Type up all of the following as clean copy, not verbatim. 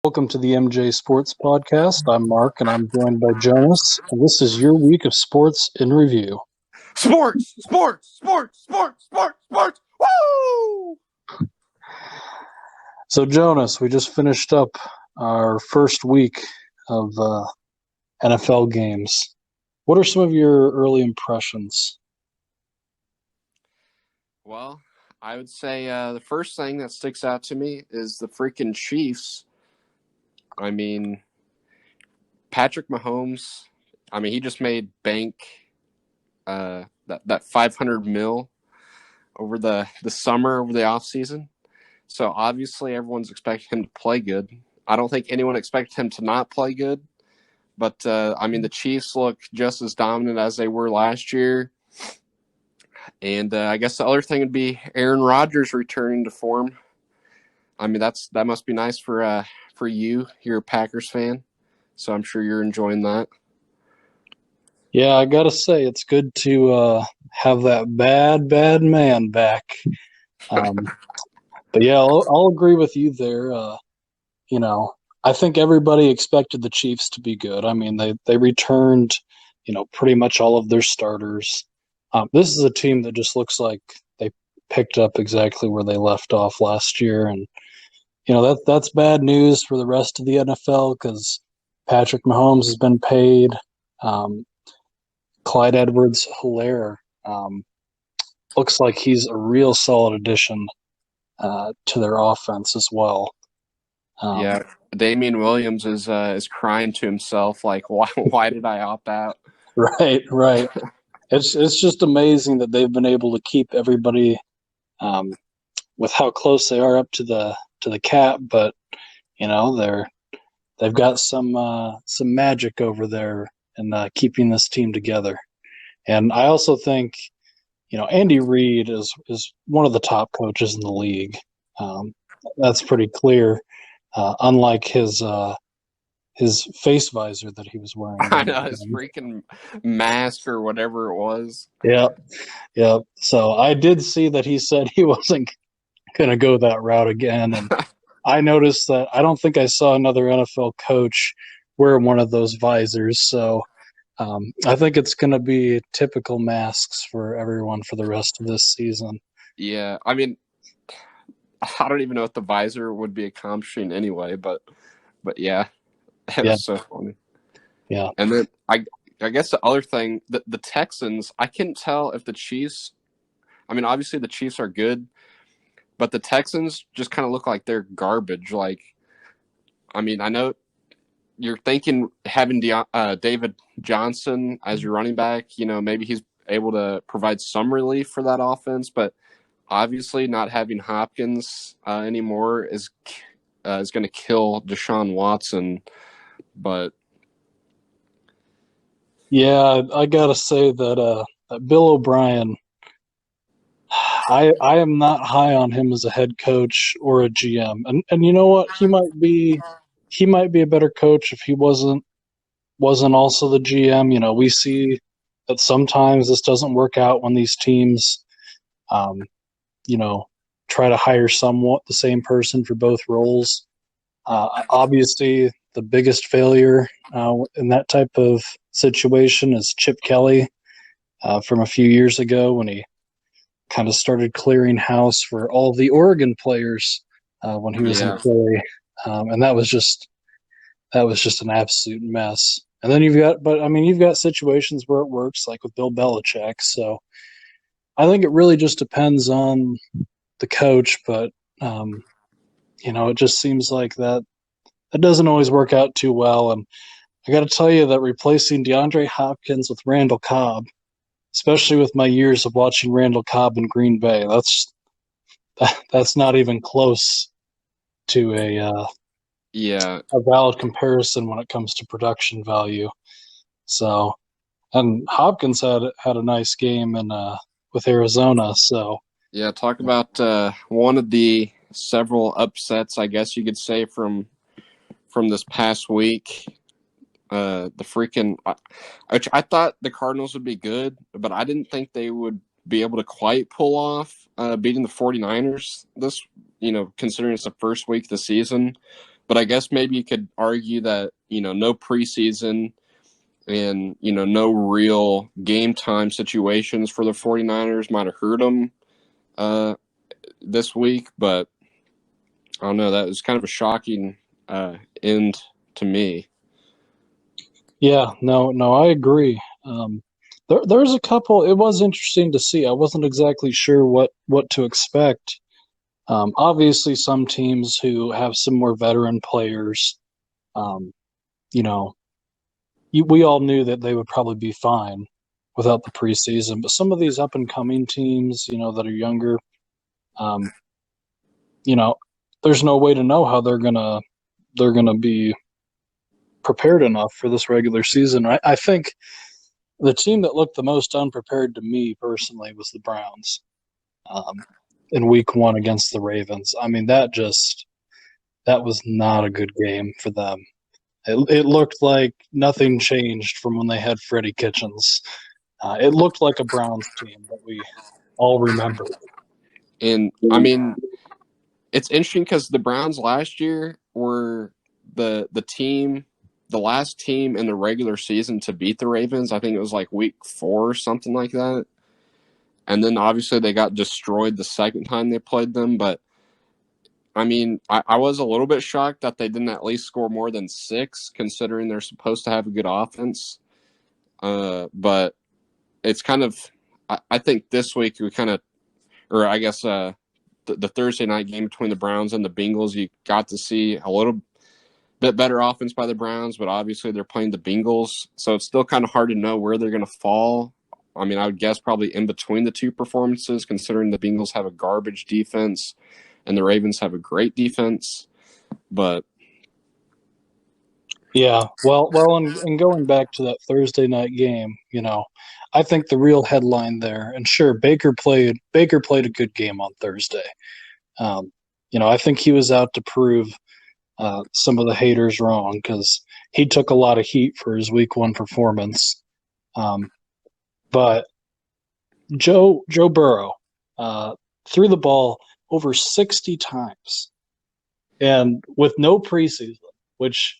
Welcome to the MJ Sports Podcast. I'm Mark, and I'm joined by Jonas. And this is your week of sports in review. Sports, sports, sports, sports, sports, sports. Woo! So, Jonas, we just finished up our first week of NFL games. What are some of your early impressions? Well, I would say the first thing that sticks out to me is the freaking Chiefs. I mean, Patrick Mahomes. He just made bank. That 500 mil over the summer, over the off season. So obviously everyone's expecting him to play good. I don't think anyone expected him to not play good. But, the Chiefs look just as dominant as they were last year. And I guess the other thing would be Aaron Rodgers returning to form. That must be nice for you. You're a Packers fan, so I'm sure you're enjoying that. Yeah, I gotta say, it's good to have that bad man back. But yeah, I'll agree with you there. I think everybody expected the Chiefs to be good. I mean, they returned, pretty much all of their starters. This is a team that just looks like they picked up exactly where they left off last year, and that's bad news for the rest of the NFL because Patrick Mahomes has been paid. Clyde Edwards-Helaire looks like he's a real solid addition to their offense as well. Yeah, Damian Williams is crying to himself like, why did I opt out? Right. It's just amazing that they've been able to keep everybody with how close they are up to the cap, but they've got some magic over there in keeping this team together. And I also think Andy Reid is one of the top coaches in the league. That's pretty clear. Unlike his face visor that he was wearing. I know, his freaking mask or whatever it was. Yeah. So I did see that he said he wasn't going to go that route again. And I noticed that I don't think I saw another NFL coach wear one of those visors. So I think it's going to be typical masks for everyone for the rest of this season. Yeah, I don't even know what the visor would be accomplishing anyway, but yeah, it was so funny. Yeah. And then I guess the other thing, the Texans, I can't tell if the Chiefs, obviously the Chiefs are good, but the Texans just kind of look like they're garbage. Like, I know you're thinking having David Johnson as your running back, maybe he's able to provide some relief for that offense, but obviously not having Hopkins anymore is going to kill Deshaun Watson. But yeah, I gotta say that Bill O'Brien, I am not high on him as a head coach or a GM, and you know what, he might be a better coach if he wasn't also the GM. We see that sometimes this doesn't work out when these teams, try to hire somewhat the same person for both roles. Obviously, the biggest failure in that type of situation is Chip Kelly from a few years ago when he kind of started clearing house for all of the Oregon players when he was in Philly, and that was just an absolute mess. And then you've got situations where it works, like with Bill Belichick. So I think it really just depends on the coach, but it just seems like that doesn't always work out too well. And I got to tell you that replacing DeAndre Hopkins with Randall Cobb, especially with my years of watching Randall Cobb in Green Bay, that's not even close to a valid comparison when it comes to production value. So, and Hopkins had a nice game with Arizona. So yeah, talk about one of the several upsets, I guess you could say, from this past week. I thought the Cardinals would be good, but I didn't think they would be able to quite pull off beating the 49ers this, considering it's the first week of the season. But I guess maybe you could argue that, no preseason and, no real game time situations for the 49ers might have hurt them this week. But I don't know. That was kind of a shocking end to me. Yeah, no, I agree. There's a couple. It was interesting to see. I wasn't exactly sure what to expect. Obviously, some teams who have some more veteran players, um, you know, we all knew that they would probably be fine without the preseason. But some of these up and coming teams, that are younger, um, you know, there's no way to know how they're gonna be prepared enough for this regular season. I think the team that looked the most unprepared to me personally was the Browns in Week 1 against the Ravens. I mean, that was not a good game for them. It looked like nothing changed from when they had Freddie Kitchens. It looked like a Browns team that we all remember. And I mean, it's interesting because the Browns last year were the last team in the regular season to beat the Ravens. I think it was like week 4 or something like that. And then obviously they got destroyed the second time they played them. But I mean, I was a little bit shocked that they didn't at least score more than 6, considering they're supposed to have a good offense. But it's kind of, I think this week we kind of, or I guess the Thursday night game between the Browns and the Bengals, you got to see a little bit better offense by the Browns, but obviously they're playing the Bengals, so it's still kind of hard to know where they're going to fall. I mean, I would guess probably in between the two performances, considering the Bengals have a garbage defense and the Ravens have a great defense. But Yeah, well, and going back to that Thursday night game, I think the real headline there, and sure, Baker played a good game on Thursday. Um, I think he was out to prove some of the haters wrong because he took a lot of heat for his Week 1 performance. But Joe Burrow threw the ball over 60 times, and with no preseason, which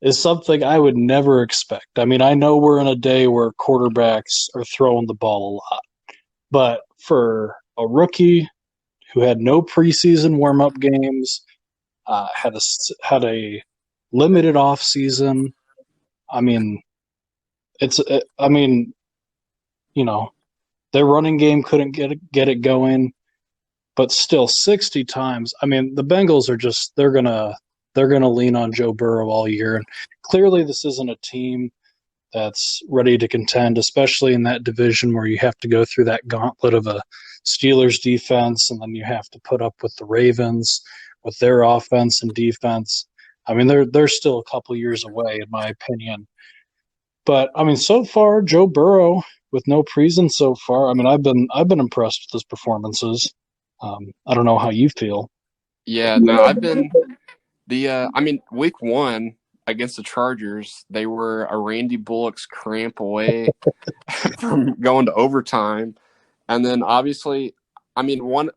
is something I would never expect. I mean, I know we're in a day where quarterbacks are throwing the ball a lot, but for a rookie who had no preseason warm-up games, had a limited off season. I mean, I mean, you know, their running game couldn't get it going, but still 60 times. I mean, the Bengals are just they're gonna lean on Joe Burrow all year, and clearly this isn't a team that's ready to contend, especially in that division where you have to go through that gauntlet of a Steelers defense, and then you have to put up with the Ravens with their offense and defense. I mean, they're still a couple years away, in my opinion. But I mean, so far, Joe Burrow with no preseason so far. I mean, I've been impressed with his performances. I don't know how you feel. yeah, no, I've been I mean, week 1 against the Chargers, they were a Randy Bullock's cramp away from going to overtime. And then obviously, I mean, one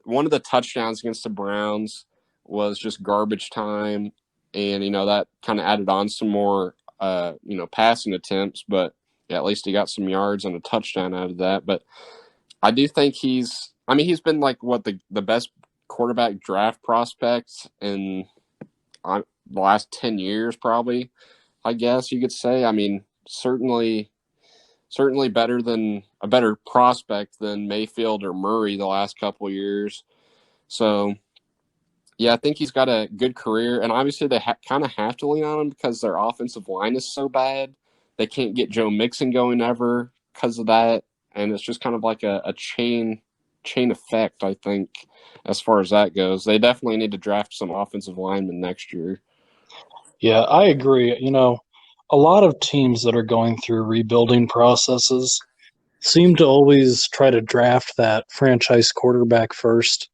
of the touchdowns against the Browns was just garbage time, and that kind of added on some more passing attempts, but yeah, at least he got some yards and a touchdown out of that. But I do think he's been like what the best quarterback draft prospect in the last 10 years, probably, I guess you could say. I mean, certainly better than a better prospect than Mayfield or Murray the last couple of years. So, yeah, I think he's got a good career, and obviously they kind of have to lean on him because their offensive line is so bad. They can't get Joe Mixon going ever because of that, and it's just kind of like a chain effect, I think, as far as that goes. They definitely need to draft some offensive linemen next year. Yeah, I agree. A lot of teams that are going through rebuilding processes seem to always try to draft that franchise quarterback first.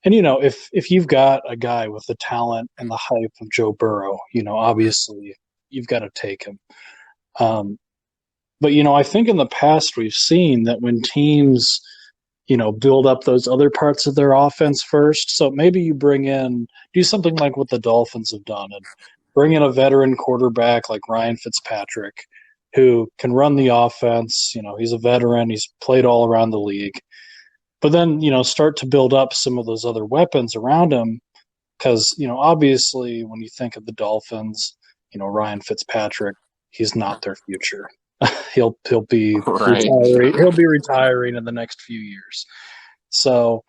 And if you've got a guy with the talent and the hype of Joe Burrow, obviously you've got to take him. But I think in the past we've seen that when teams build up those other parts of their offense first. So maybe you do something like what the Dolphins have done and bring in a veteran quarterback like Ryan Fitzpatrick who can run the offense. He's a veteran, he's played all around the league. But then, start to build up some of those other weapons around him because, obviously when you think of the Dolphins, Ryan Fitzpatrick, he's not their future. He'll be Right. retiring. He'll be retiring in the next few years. So,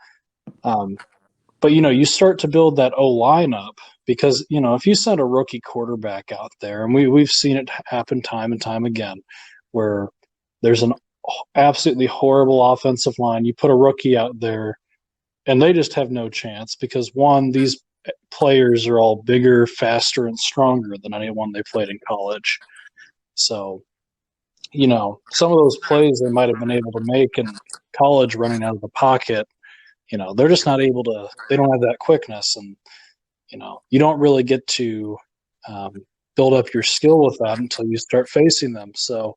but you start to build that O line up because if you send a rookie quarterback out there, and we've seen it happen time and time again, where there's an absolutely horrible offensive line, you put a rookie out there, and they just have no chance because one, these players are all bigger, faster, and stronger than anyone they played in college. So some of those plays they might have been able to make in college running out of the pocket, they're just not able to, they don't have that quickness. And, you don't really get to build up your skill with that until you start facing them. So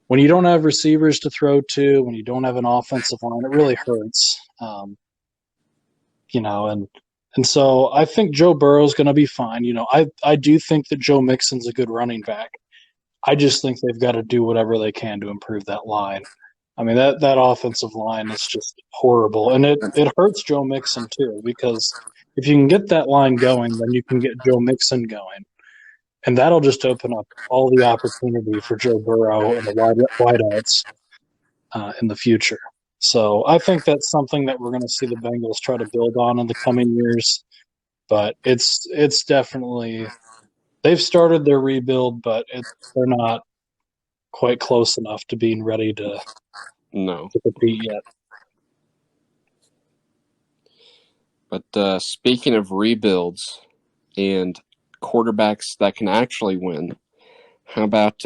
when you don't have receivers to throw to, when you don't have an offensive line, it really hurts. And so I think Joe Burrow is going to be fine. I do think that Joe Mixon's a good running back. I just think they've got to do whatever they can to improve that line. I mean, that offensive line is just horrible. And it hurts Joe Mixon, too, because if you can get that line going, then you can get Joe Mixon going. And that'll just open up all the opportunity for Joe Burrow and the wideouts in the future. So I think that's something that we're going to see the Bengals try to build on in the coming years. But it's definitely – they've started their rebuild, but they're not quite close enough to being ready to compete yet. But speaking of rebuilds and quarterbacks that can actually win, how about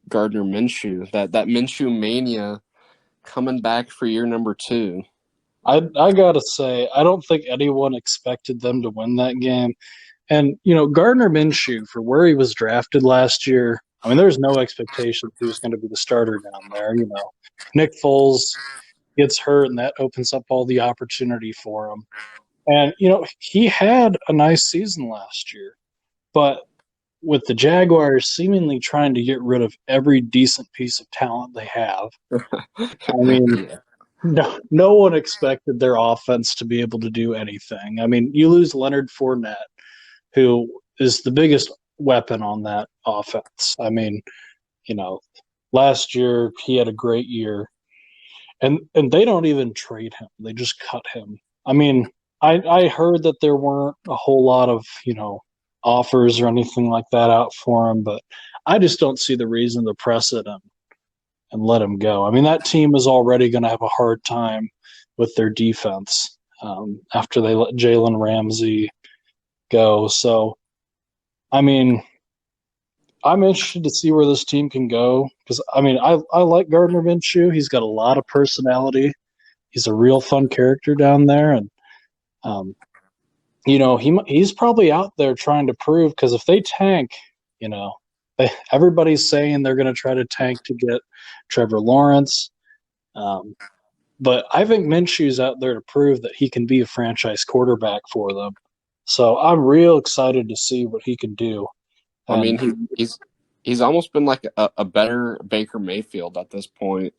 Gardner Minshew? That Minshew mania coming back for year number 2. I gotta say, I don't think anyone expected them to win that game. And Gardner Minshew, for where he was drafted last year, I mean, there's no expectation he was going to be the starter down there. Nick Foles gets hurt, and that opens up all the opportunity for him. And he had a nice season last year, but with the Jaguars seemingly trying to get rid of every decent piece of talent they have, I mean, no one expected their offense to be able to do anything. I mean, you lose Leonard Fournette, who is the biggest weapon on that offense. I mean, last year he had a great year, and they don't even trade him; they just cut him. I mean, I heard that there weren't a whole lot of offers or anything like that out for him, but I just don't see the reason to press it and let him go. I mean, that team is already going to have a hard time with their defense after they let Jalen Ramsey go. So, I mean, I'm interested to see where this team can go because, I mean, I like Gardner Minshew. He's got a lot of personality. He's a real fun character down there. And, he's probably out there trying to prove because if they tank, everybody's saying they're going to try to tank to get Trevor Lawrence. But I think Minshew's out there to prove that he can be a franchise quarterback for them. So I'm real excited to see what he can do. I mean, he's almost been like a better Baker Mayfield at this point.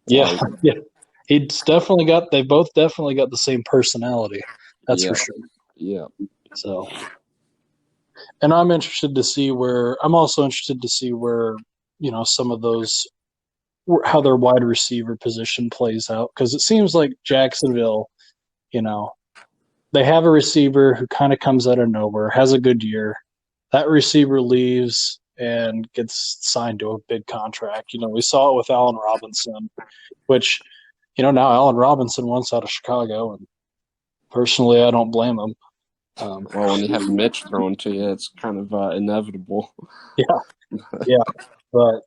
Yeah, yeah. They've both definitely got the same personality. That's for sure. Yeah. So, and I'm also interested to see where, some of those, how their wide receiver position plays out. Because it seems like Jacksonville, they have a receiver who kind of comes out of nowhere, has a good year. That receiver leaves and gets signed to a big contract. We saw it with Allen Robinson, which, now Allen Robinson wants out of Chicago, and personally, I don't blame him. Well, when you have Mitch thrown to you, it's kind of inevitable. Yeah, but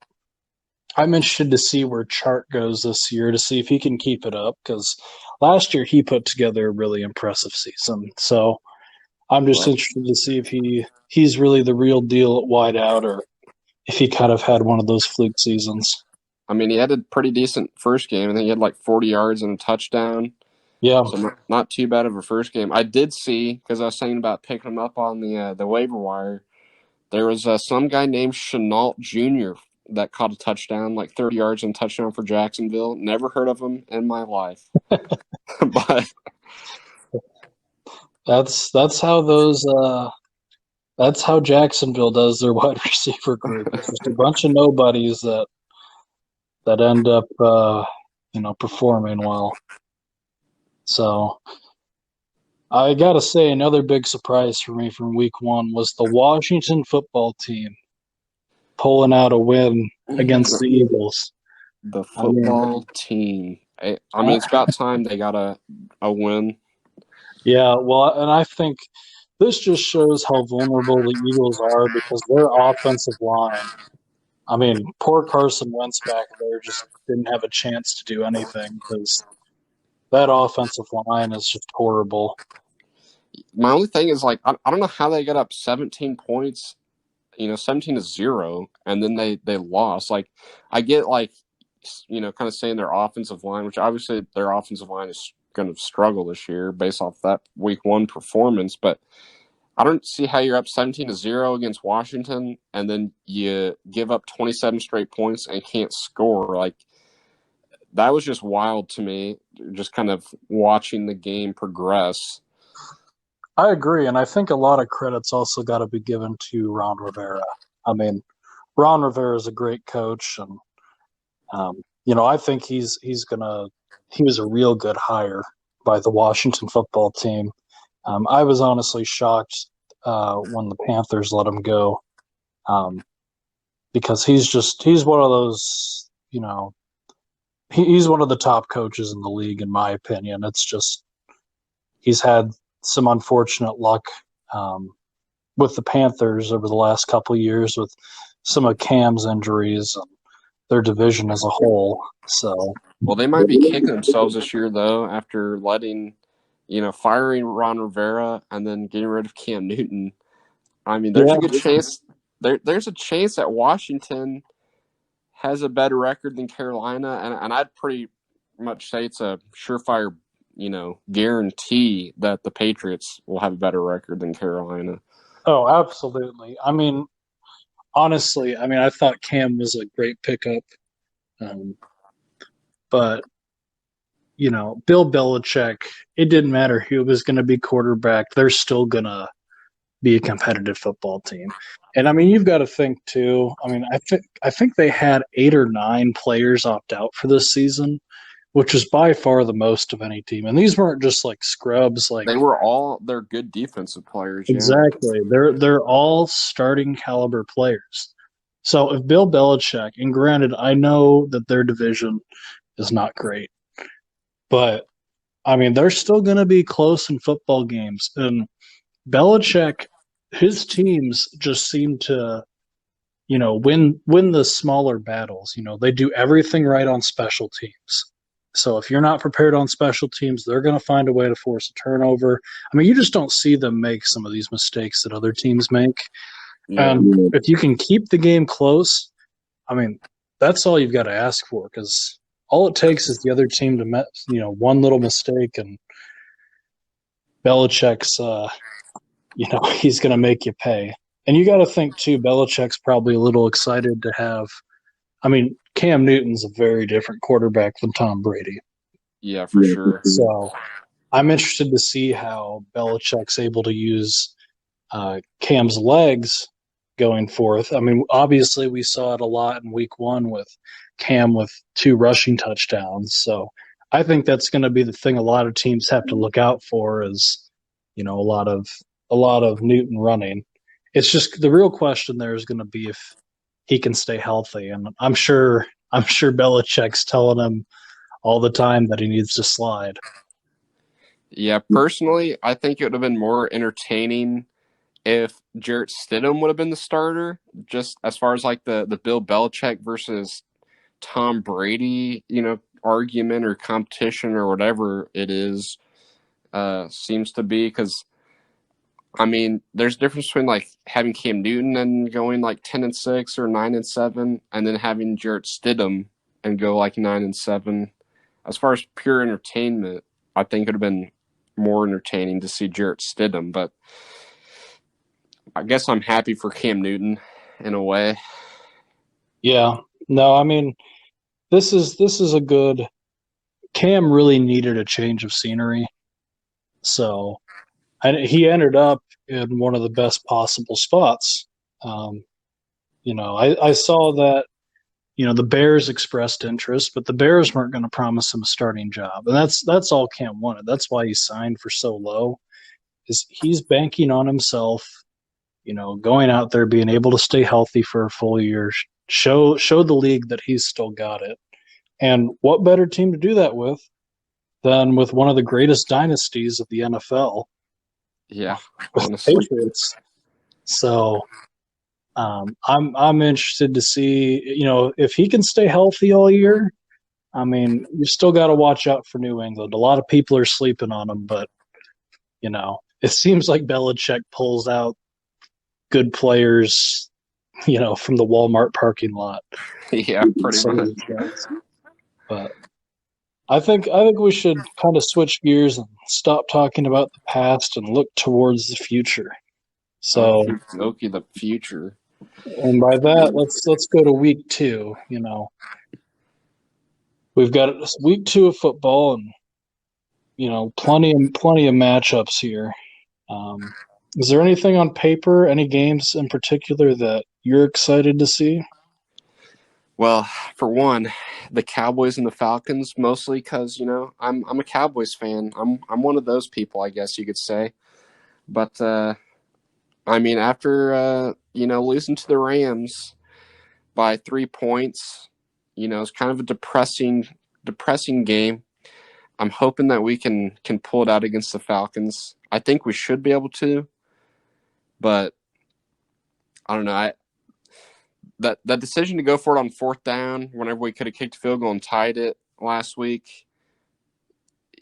I'm interested to see where Chart goes this year to see if he can keep it up because last year he put together a really impressive season. So I'm just interested to see if he's really the real deal at wideout or if he kind of had one of those fluke seasons. I mean, he had a pretty decent first game. I think he had like 40 yards and a touchdown. Yeah. So not too bad of a first game. I did see, because I was saying about picking him up on the waiver wire, there was some guy named Chenault Jr. that caught a touchdown, like 30 yards and touchdown for Jacksonville. Never heard of him in my life. But That's how those that's how Jacksonville does their wide receiver group. It's just a bunch of nobodies that end up performing well. So I gotta say, another big surprise for me from week one was the Washington football team pulling out a win against the Eagles. the I mean, football team, I mean, I, it's about time they got a win. yeah, well, and I think this just shows how vulnerable the Eagles are because their offensive line. I mean, poor Carson Wentz back there just didn't have a chance to do anything because that offensive line is just horrible. My only thing is, like, I don't know how they got up 17 points, 17-0, and then they lost. Like, I get, like, kind of saying their offensive line, which obviously their offensive line is going to struggle this year based off that week one performance, but I don't see how you're up 17-0 against Washington and then you give up 27 straight points and can't score. Like, that was just wild to me, just kind of watching the game progress. I agree, and I think a lot of credit's also got to be given to Ron Rivera. I mean, Ron Rivera is a great coach, and I think he was a real good hire by the Washington football team. I was honestly shocked when the Panthers let him go, because he's one of those, he's one of the top coaches in the league, in my opinion. It's just he's had some unfortunate luck with the Panthers over the last couple of years with some of Cam's injuries and their division as a whole. So, Well, they might be kicking themselves this year, though, after firing Ron Rivera and then getting rid of Cam Newton. I mean, there's yeah. a good chance. There's a chance that Washington has a better record than Carolina, and I'd pretty much say it's a surefire, guarantee that the Patriots will have a better record than Carolina. Oh, absolutely. I mean, honestly, I thought Cam was a great pickup, um, but Bill Belichick. It didn't matter who was going to be quarterback; they're still gonna be a competitive football team. And I mean, you've got to think too. I mean, I think they had 8 or 9 players opt out for this season, which is by far the most of any team. And these weren't just like scrubs. Like, They're good defensive players, yeah. exactly, they're all starting caliber players. So if Bill Belichick, and granted, I know that their division is not great, but I mean, they're still going to be close in football games. And Belichick, his teams just seem to, win the smaller battles. They do everything right on special teams. So if you're not prepared on special teams, they're going to find a way to force a turnover. I mean, you just don't see them make some of these mistakes that other teams make. Yeah. And if you can keep the game close, I mean, that's all you've got to ask for, because all it takes is the other team to, one little mistake, and Belichick's, he's going to make you pay. And you got to think too, Belichick's probably a little excited to have. I mean, Cam Newton's a very different quarterback than Tom Brady. Yeah, for sure. So I'm interested to see how Belichick's able to use Cam's legs going forth. I mean, obviously we saw it a lot in week one with Cam with 2 rushing touchdowns. So I think that's going to be the thing a lot of teams have to look out for is, a lot of Newton running. It's just the real question there is going to be if he can stay healthy. And I'm sure Belichick's telling him all the time that he needs to slide. Yeah, personally, I think it would have been more entertaining if Jarrett Stidham would have been the starter, just as far as like the Bill Belichick versus Tom Brady, argument or competition or whatever it is, seems to be. Because I mean, there's a difference between like having Cam Newton and going like 10-6 or 9-7, and then having Jarrett Stidham and go like 9-7. As far as pure entertainment, I think it would have been more entertaining to see Jarrett Stidham, but I guess I'm happy for Cam Newton in a way. Yeah. No, I mean, this is a good. Cam really needed a change of scenery, so he ended up in one of the best possible spots. Um, I saw that the Bears expressed interest, but the Bears weren't going to promise him a starting job, and that's all Cam wanted. That's why he signed for so low. Is he's banking on himself, going out there, being able to stay healthy for a full year, show the league that he's still got it. And what better team to do that with than with one of the greatest dynasties of the NFL, Yeah, with the honestly. Patriots. So I'm interested to see, if he can stay healthy all year. I mean, you still got to watch out for New England. A lot of people are sleeping on him, but it seems like Belichick pulls out good players, from the Walmart parking lot. Yeah, pretty So, much. but I think we should kind of switch gears and stop talking about the past and look towards the future. So, Okie dokie, the future. and by that, let's go to week 2. We've got week 2 of football, and plenty of matchups here. Um, is there anything on paper, any games in particular that you're excited to see? Well, for one, the Cowboys and the Falcons, mostly because I'm a Cowboys fan. I'm one of those people, I guess you could say. But I mean, after losing to the Rams by 3 points, it's kind of a depressing game. I'm hoping that we can pull it out against the Falcons. I think we should be able to, but I don't know. That decision to go for it on fourth down whenever we could have kicked a field goal and tied it last week,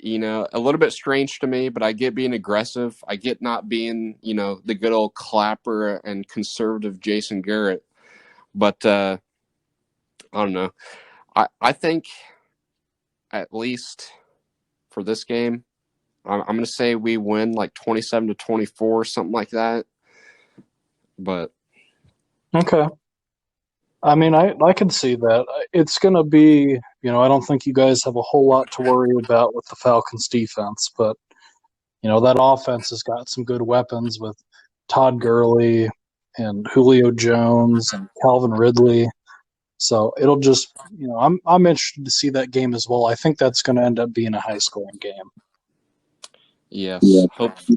a little bit strange to me, but I get being aggressive. I get not being, the good old clapper and conservative Jason Garrett. But I don't know. I think at least for this game, I'm going to say we win like 27-24, something like that. But Okay. I mean, I can see that. It's going to be, I don't think you guys have a whole lot to worry about with the Falcons defense, but, that offense has got some good weapons with Todd Gurley and Julio Jones and Calvin Ridley. So it'll just, I'm interested to see that game as well. I think that's going to end up being a high scoring game. yes,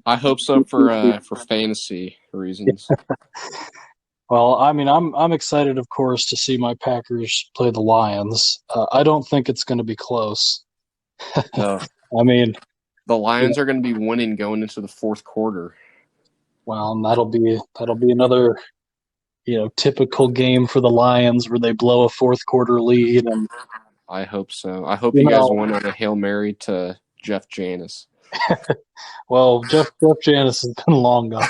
I hope so for fantasy reasons. Well, I mean, I'm excited, of course, to see my Packers play the Lions. I don't think it's going to be close. No, I mean, the Lions are going to be winning going into the fourth quarter. well, and that'll be another typical game for the Lions where they blow a fourth quarter lead, and I hope so. I hope you you guys know, won on a Hail Mary to Jeff Janis. well, Jeff Janis has been long gone.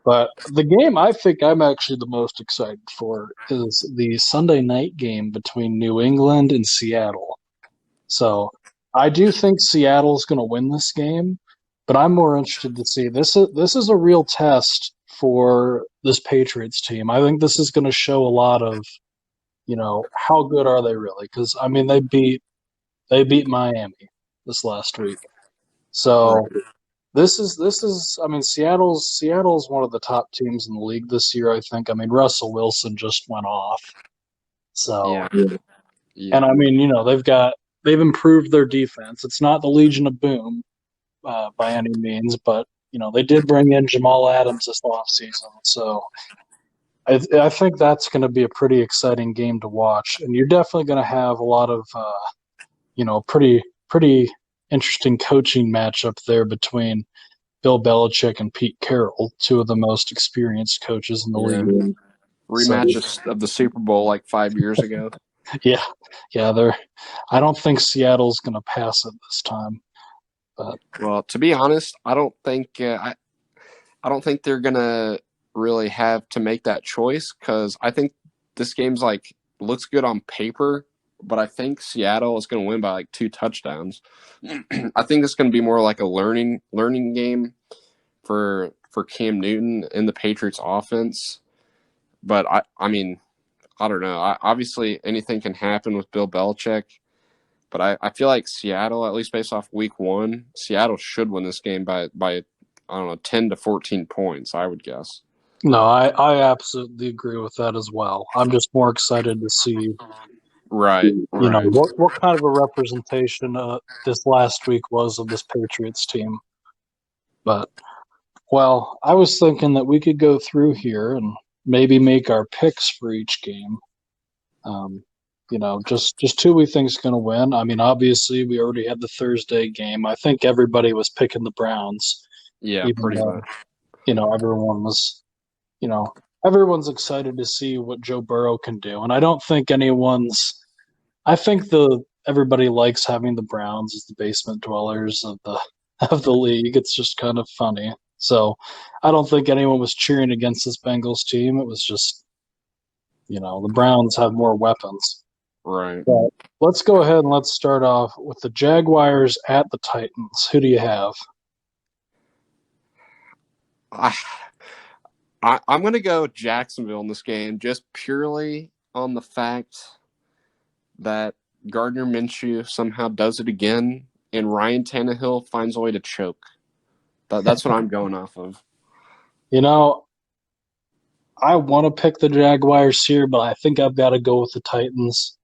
But the game I think I'm actually the most excited for is the Sunday night game between New England and Seattle. So I do think Seattle's going to win this game, but I'm more interested to see this is a real test for this Patriots team. I think this is going to show a lot of, how good are they really? Because I mean they beat Miami this last week. Right. So this is I mean Seattle's one of the top teams in the league this year, I think. I mean Russell Wilson just went off. So Yeah. and Yeah. I mean, they've improved their defense. It's not the Legion of Boom by any means, but they did bring in Jamal Adams this offseason. So I think that's going to be a pretty exciting game to watch, and you're definitely going to have a lot of pretty interesting coaching matchup there between Bill Belichick and Pete Carroll, two of the most experienced coaches in the Yeah. league. So Rematch of the Super Bowl like 5 years ago. yeah, they're. I don't think Seattle's going to pass it this time. But Well, to be honest, I don't think they're gonna really have to make that choice because I think this game's like looks good on paper, but I think Seattle is going to win by like 2 touchdowns. I think it's going to be more like a learning game for Cam Newton in the Patriots offense. But I mean, I don't know. Obviously, anything can happen with Bill Belichick. But I feel like Seattle, at least based off week 1, Seattle should win this game by I don't know, 10 to 14 points, I would guess. No, I absolutely agree with that as well. I'm just more excited to see, Right, right. what kind of a representation this last week was of this Patriots team. But, well, I was thinking that we could go through here and maybe make our picks for each game. Um, just who we think's going to win. I mean, obviously, we already had the Thursday game. I think everybody was picking the Browns, Yeah, even pretty though, much. everyone was, you know, everyone's excited to see what Joe Burrow can do. And I don't think I think everybody likes having the Browns as the basement dwellers of the of the league. It's just kind of funny. So I don't think anyone was cheering against this Bengals team. It was just, the Browns have more weapons. Right. But let's go ahead and let's start off with the Jaguars at the Titans. Who do you have? I, I'm going to go Jacksonville in this game just purely on the fact that Gardner Minshew somehow does it again and Ryan Tannehill finds a way to choke. That's what I'm going off of. You know, I want to pick the Jaguars here, but I think I've got to go with the Titans.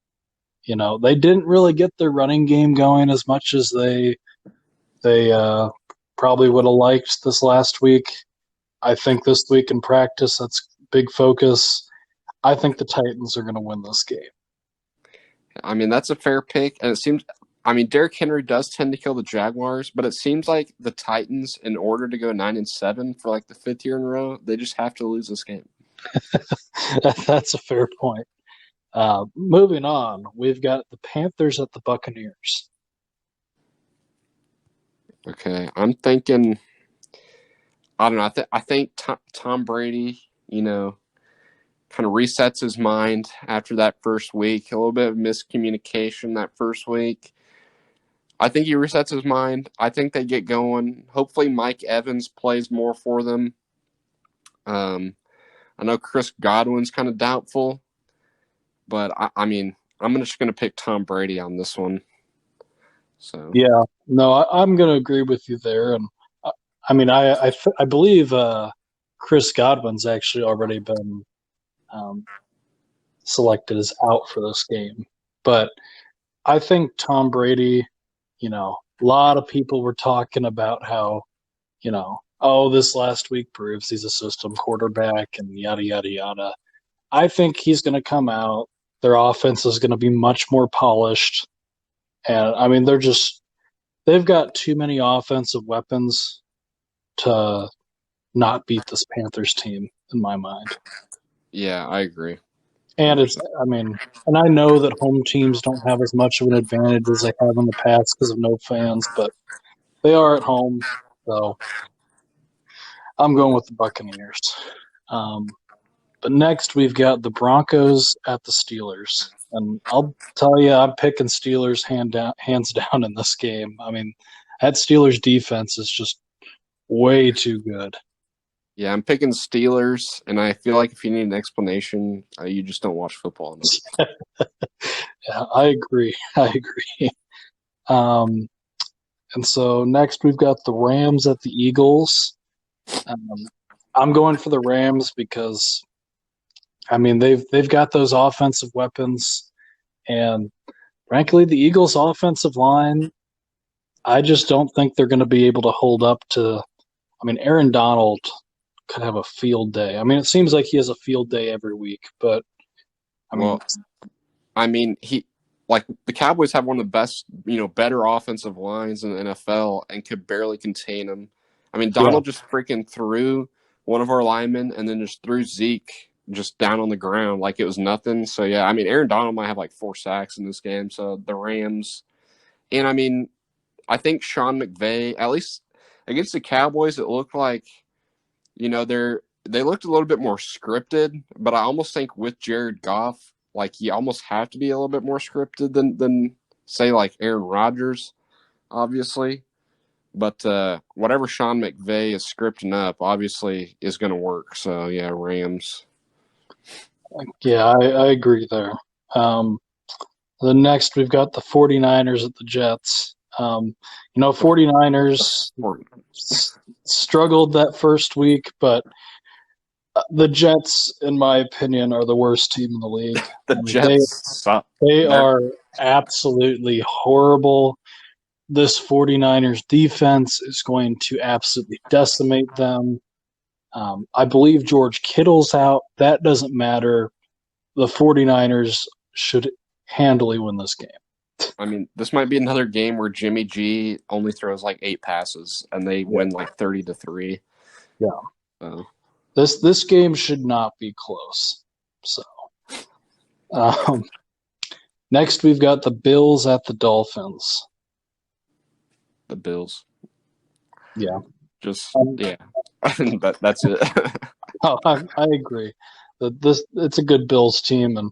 They didn't really get their running game going as much as they probably would have liked this last week. I think this week in practice, that's big focus. I think the Titans are going to win this game. I mean, that's a fair pick. And it seems, I mean, Derrick Henry does tend to kill the Jaguars, but it seems like the Titans, in order to go 9-7 for like the 5th year in a row, they just have to lose this game. That's a fair point. Moving on, we've got the Panthers at the Buccaneers. Okay. I'm thinking, I don't know. I think Tom Brady, kind of resets his mind after that first week. A little bit of miscommunication that first week. I think he resets his mind. I think they get going. Hopefully, Mike Evans plays more for them. I know Chris Godwin's kind of doubtful, but I mean, I'm just going to pick Tom Brady on this one. So Yeah, no, I'm going to agree with you there. And I mean, I believe Chris Godwin's actually already been selected as out for this game. But I think Tom Brady, a lot of people were talking about how, oh, this last week proves he's a system quarterback and yada, yada, yada. I think he's going to come out. Their offense is going to be much more polished. And I mean, they've got too many offensive weapons to not beat this Panthers team, in my mind. yeah, I agree. And 100%. and I know that home teams don't have as much of an advantage as they have in the past because of no fans, but they are at home. So I'm going with the Buccaneers. Um, but next we've got the Broncos at the Steelers. And I'll tell you, I'm picking Steelers hands down in this game. I mean, that Steelers defense is just way too good. Yeah, I'm picking Steelers, and I feel like if you need an explanation, you just don't watch football enough. Yeah, I agree. I agree. Um, and so next we've got the Rams at the Eagles. I'm going for the Rams because I mean they've got those offensive weapons, and frankly, the Eagles' offensive line, I just don't think they're going to be able to hold up to. I mean, Aaron Donald could have a field day. I mean, it seems like he has a field day every week, but Well, I mean, the Cowboys have one of the best, better offensive lines in the NFL and could barely contain them. I mean, yeah, Donald just freaking threw one of our linemen and then just threw Zeke just down on the ground like it was nothing. So, yeah, I mean, Aaron Donald might have like 4 sacks in this game. So, the Rams. And, I mean, I think Sean McVay, at least against the Cowboys, it looked like, they looked a little bit more scripted. But I almost think with Jared Goff, like you almost have to be a little bit more scripted than say like Aaron Rodgers, obviously. But whatever Sean McVay is scripting up, obviously, is going to work. So, yeah, Rams. Yeah, I agree there. The next, we've got the 49ers at the Jets. 49ers struggled that first week, but the Jets, in my opinion, are the worst team in the league. The Jets suck. They are absolutely horrible. This 49ers defense is going to absolutely decimate them. I believe George Kittle's out. That doesn't matter. The 49ers should handily win this game. I mean, this might be another game where Jimmy G only throws like 8 passes and they win like 30-3. Yeah. So. This game should not be close. So, next we've got the Bills at the Dolphins. The Bills. Yeah. Just yeah. That's it. Oh, I agree. It's a good Bills team, and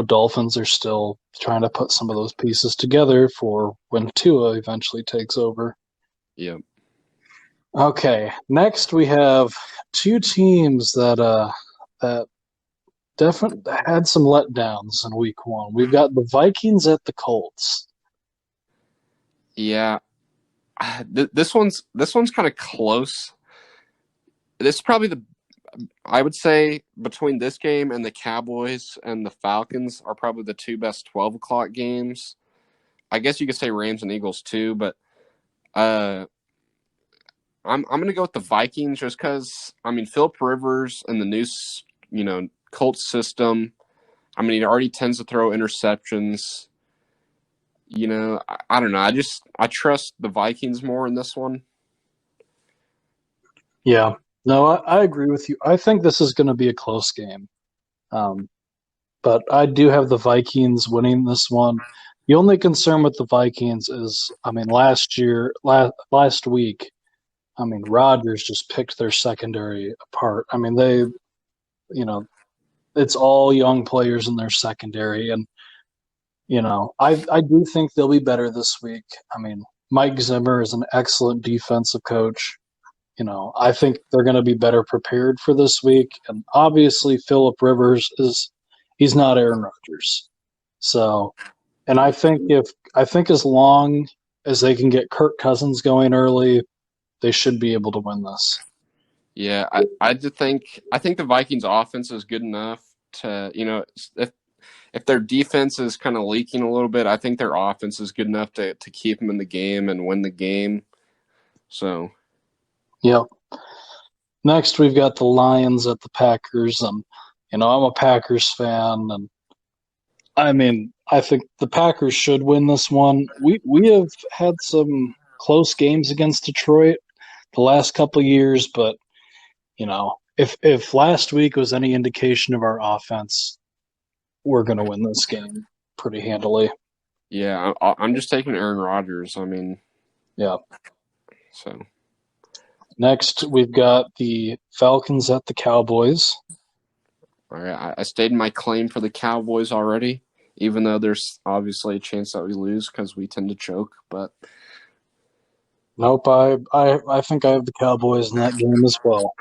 Dolphins are still trying to put some of those pieces together for when Tua eventually takes over. Yeah. Okay, next we have two teams that definitely had some letdowns in week one. We've got the Vikings at the Colts. Yeah. This one's kind of close. This is probably I would say between this game and the Cowboys and the Falcons are probably the two best 12 o'clock games. I guess you could say Rams and Eagles too, but I'm going to go with the Vikings just because, I mean, Philip Rivers and the new, Colts system, I mean, he already tends to throw interceptions. I don't know. I trust the Vikings more in this one. Yeah. No, I agree with you. I think this is going to be a close game. But I do have the Vikings winning this one. The only concern with the Vikings is, I mean, last week, I mean, Rodgers just picked their secondary apart. I mean, it's all young players in their secondary. And, I do think they'll be better this week. I mean, Mike Zimmer is an excellent defensive coach. I think they're going to be better prepared for this week. And obviously, Philip Rivers he's not Aaron Rodgers. So, and I think as long as they can get Kirk Cousins going early, they should be able to win this. Yeah, I think the Vikings offense is good enough to, if their defense is kind of leaking a little bit, I think their offense is good enough to keep them in the game and win the game. So, yep. Next, we've got the Lions at the Packers, and I'm a Packers fan, and I mean, I think the Packers should win this one. We have had some close games against Detroit the last couple of years, but if last week was any indication of our offense, we're going to win this game pretty handily. Yeah, I'm just taking Aaron Rodgers. I mean, yeah. So next, we've got the Falcons at the Cowboys. All right, I stated my claim for the Cowboys already, even though there's obviously a chance that we lose because we tend to choke. But nope, I think I have the Cowboys in that game as well.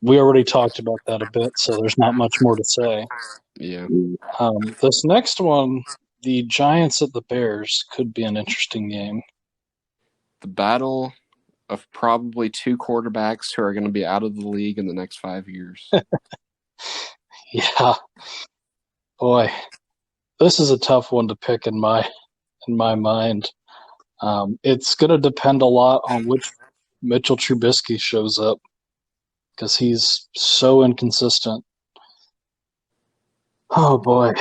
We already talked about that a bit, so there's not much more to say. Yeah. This next one, the Giants at the Bears, could be an interesting game. The battle of probably two quarterbacks who are going to be out of the league in the next 5 years. Yeah. Boy, this is a tough one to pick in my mind. It's going to depend a lot on which Mitchell Trubisky shows up because he's so inconsistent. Oh boy.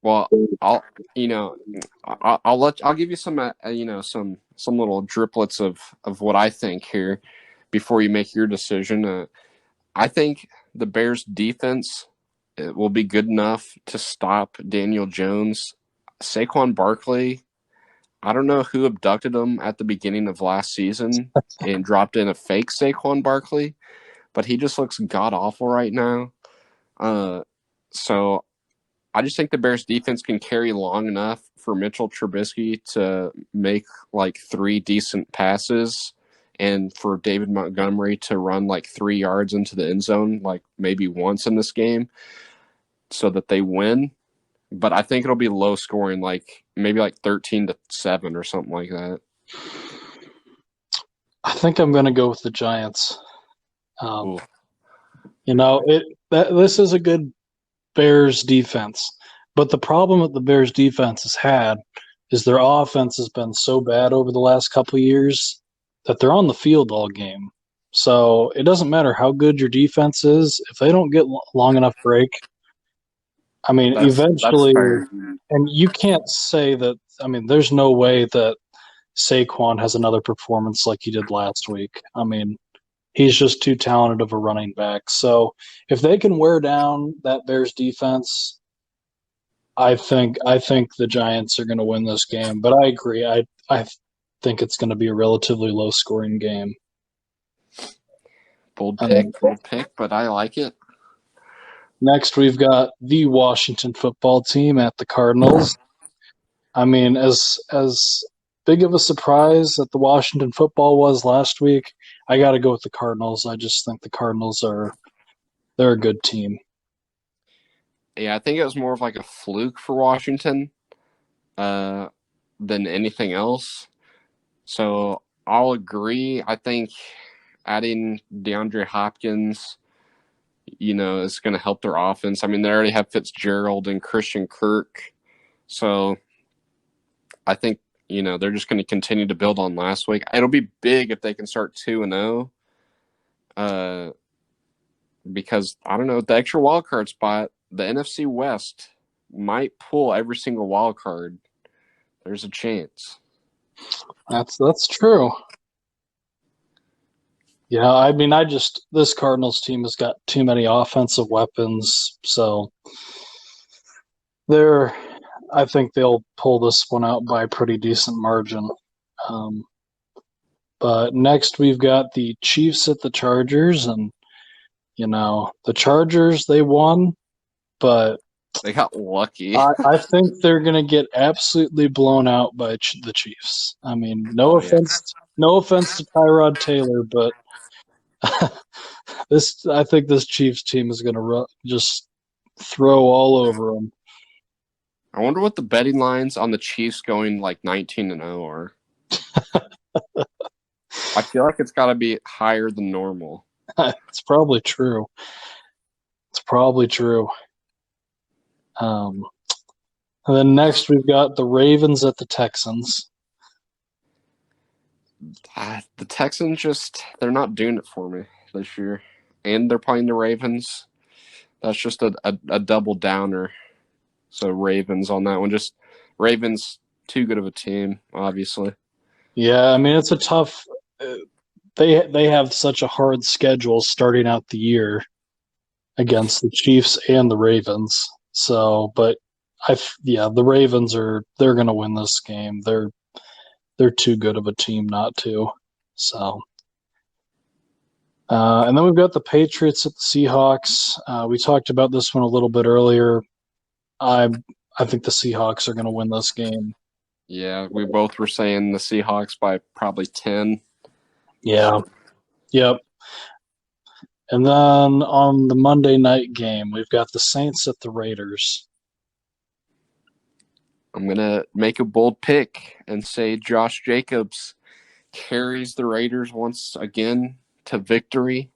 Well, I'll give you some some little driplets of what I think here before you make your decision. I think the Bears defense will be good enough to stop Daniel Jones. Saquon Barkley, I don't know who abducted him at the beginning of last season and dropped in a fake Saquon Barkley, but he just looks god awful right now. So I just think the Bears defense can carry long enough for Mitchell Trubisky to make like 3 decent passes and for David Montgomery to run like 3 yards into the end zone, like maybe once in this game so that they win. But I think it'll be low scoring, like maybe like 13-7 or something like that. I think I'm going to go with the Giants. Ooh. This is a good Bears defense, but the problem that the Bears defense has had is their offense has been so bad over the last couple of years that they're on the field all game. So it doesn't matter how good your defense is if they don't get long enough break. I mean, That's eventually, fair. and you can't say that. I mean, there's no way that Saquon has another performance like he did last week. I mean, he's just too talented of a running back. So if they can wear down that Bears defense, I think the Giants are going to win this game. But I agree. I think it's going to be a relatively low scoring game. Bold Um, pick, but I like it. Next, we've got the Washington football team at the Cardinals. I mean, as big of a surprise that the Washington football was last week, I got to go with the Cardinals. I just think the Cardinals they're a good team. Yeah, I think it was more of like a fluke for Washington than anything else. So I'll agree. I think adding DeAndre Hopkins, is going to help their offense. I mean, they already have Fitzgerald and Christian Kirk. So I think, they're just going to continue to build on last week. It'll be big if they can start 2-0. Because, I don't know, the extra wild card spot, the NFC West might pull every single wild card. There's a chance. That's true. Yeah, I mean, this Cardinals team has got too many offensive weapons, so I think they'll pull this one out by a pretty decent margin. Um, but next we've got the Chiefs at the Chargers, and the Chargers they won, but They got lucky. I think they're going to get absolutely blown out by the Chiefs. I mean, Oh, yeah. no offense to Tyrod Taylor, but I think this Chiefs team is going to just throw all over them. I wonder what the betting lines on the Chiefs going like 19-0 are. I feel like it's got to be higher than normal. It's probably true. It's probably true. And then next we've got the Ravens at the Texans. The Texans they're not doing it for me this year. And they're playing the Ravens. That's just a double downer. So Ravens on that one. Just Ravens, too good of a team, obviously. Yeah, I mean, it's a tough they have such a hard schedule starting out the year against the Chiefs and the Ravens. So, but the Ravens they're going to win this game. They're too good of a team not to. So, and then we've got the Patriots at the Seahawks. We talked about this one a little bit earlier. I think the Seahawks are going to win this game. Yeah, we both were saying the Seahawks by probably 10. Yeah. Yep. And then on the Monday night game, we've got the Saints at the Raiders. I'm going to make a bold pick and say Josh Jacobs carries the Raiders once again to victory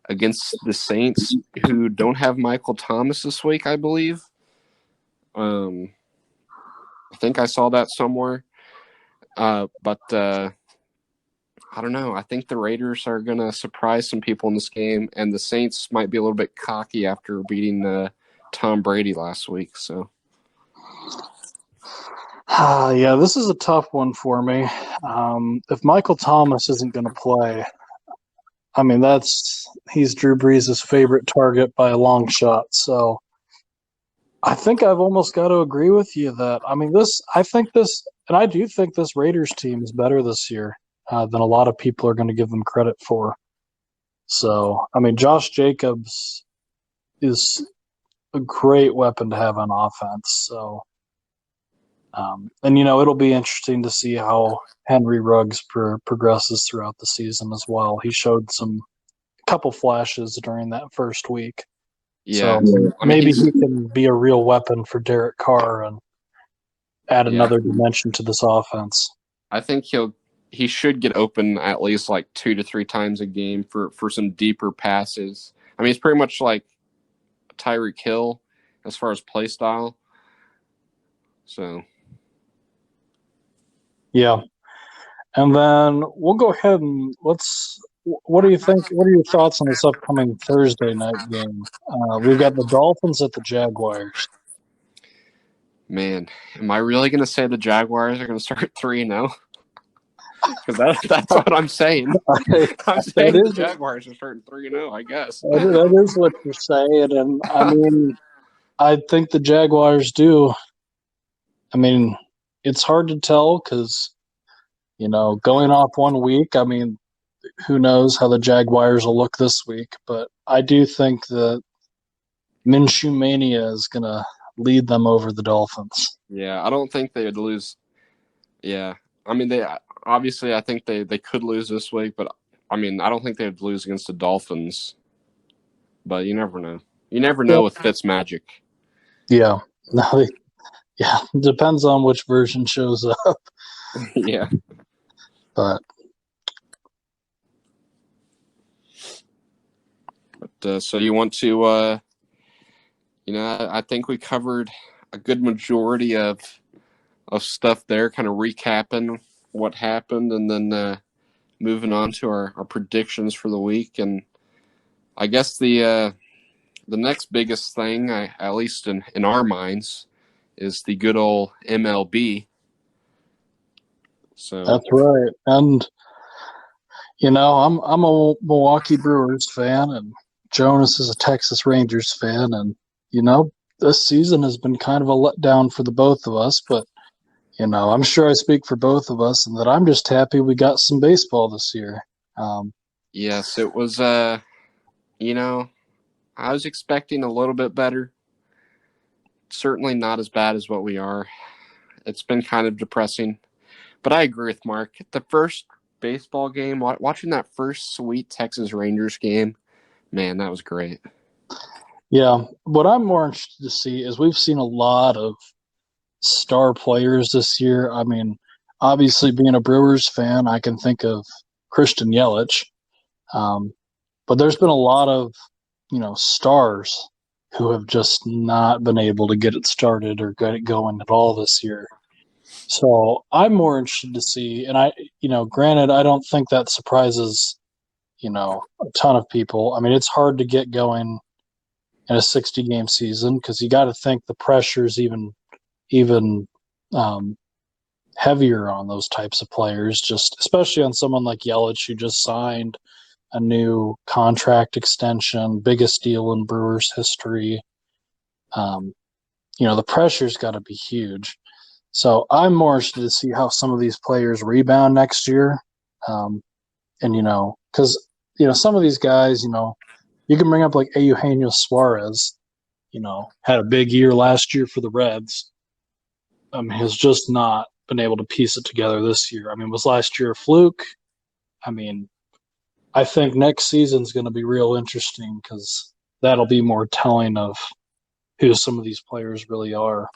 against the Saints, who don't have Michael Thomas this week, I believe. I think I saw that somewhere. But I don't know. I think the Raiders are going to surprise some people in this game, and the Saints might be a little bit cocky after beating Tom Brady last week. So, Yeah, this is a tough one for me. If Michael Thomas isn't going to play, I mean he's Drew Brees' favorite target by a long shot. So, I think I've almost got to agree with you that and I do think this Raiders team is better this year than a lot of people are going to give them credit for. So, I mean, Josh Jacobs is a great weapon to have on offense. So, and it'll be interesting to see how Henry Ruggs progresses throughout the season as well. He showed some couple flashes during that first week. Yeah, So I mean maybe he can be a real weapon for Derek Carr and add yeah, another dimension to this offense. I think he should get open at least like 2 to 3 times a game for some deeper passes. I mean, it's pretty much like Tyreek Hill as far as play style. So Yeah. And then we'll go ahead and let's. What do you think? What are your thoughts on this upcoming Thursday night game? We've got the Dolphins at the Jaguars. man, am I really going to say the Jaguars are going to start 3-0? Because that's what I'm saying. I'm that saying the is Jaguars are starting 3-0, I guess. that is what you're saying, and I mean, I think the Jaguars do. I mean, it's hard to tell because going off one week. I mean, who knows how the Jaguars will look this week? But I do think that Minshew mania is going to lead them over the Dolphins. Yeah, I don't think they would lose. Yeah, I mean they obviously I think they could lose this week, but I mean I don't think they would lose against the Dolphins. But you never know. You never know Yep. with Fitzmagic. Yeah. No, yeah. Depends on which version shows up. Yeah. But So you want to? I think we covered a good majority of stuff there, kind of recapping what happened, and then moving on to our predictions for the week. And I guess the next biggest thing, at least in our minds, is the good old MLB. So that's right. And I'm a Milwaukee Brewers fan, and Jonas is a Texas Rangers fan, and this season has been kind of a letdown for the both of us. But I'm sure I speak for both of us, and that I'm just happy we got some baseball this year. Um, yes, it was. I was expecting a little bit better. Certainly not as bad as what we are. It's been kind of depressing. But I agree with Mark. The first baseball game, watching that first sweet Texas Rangers game, man, that was great. yeah, what I'm more interested to see is we've seen a lot of star players this year. I mean, obviously, being a Brewers fan, I can think of Christian Yelich, um, but there's been a lot of stars who have just not been able to get it started or get it going at all this year. So I'm more interested to see, and granted, I don't think that surprises a ton of people. I mean, it's hard to get going in a 60 game season because you got to think the pressure's even um, heavier on those types of players, just especially on someone like Yelich who just signed a new contract extension, biggest deal in Brewers history. Um, the pressure's got to be huge. So I'm more interested to see how some of these players rebound next year. Um, and, because, some of these guys, you can bring up like Eugenio Suarez, had a big year last year for the Reds. Has just not been able to piece it together this year. I mean, was last year a fluke? I mean, I think next season's going to be real interesting because that'll be more telling of who some of these players really are.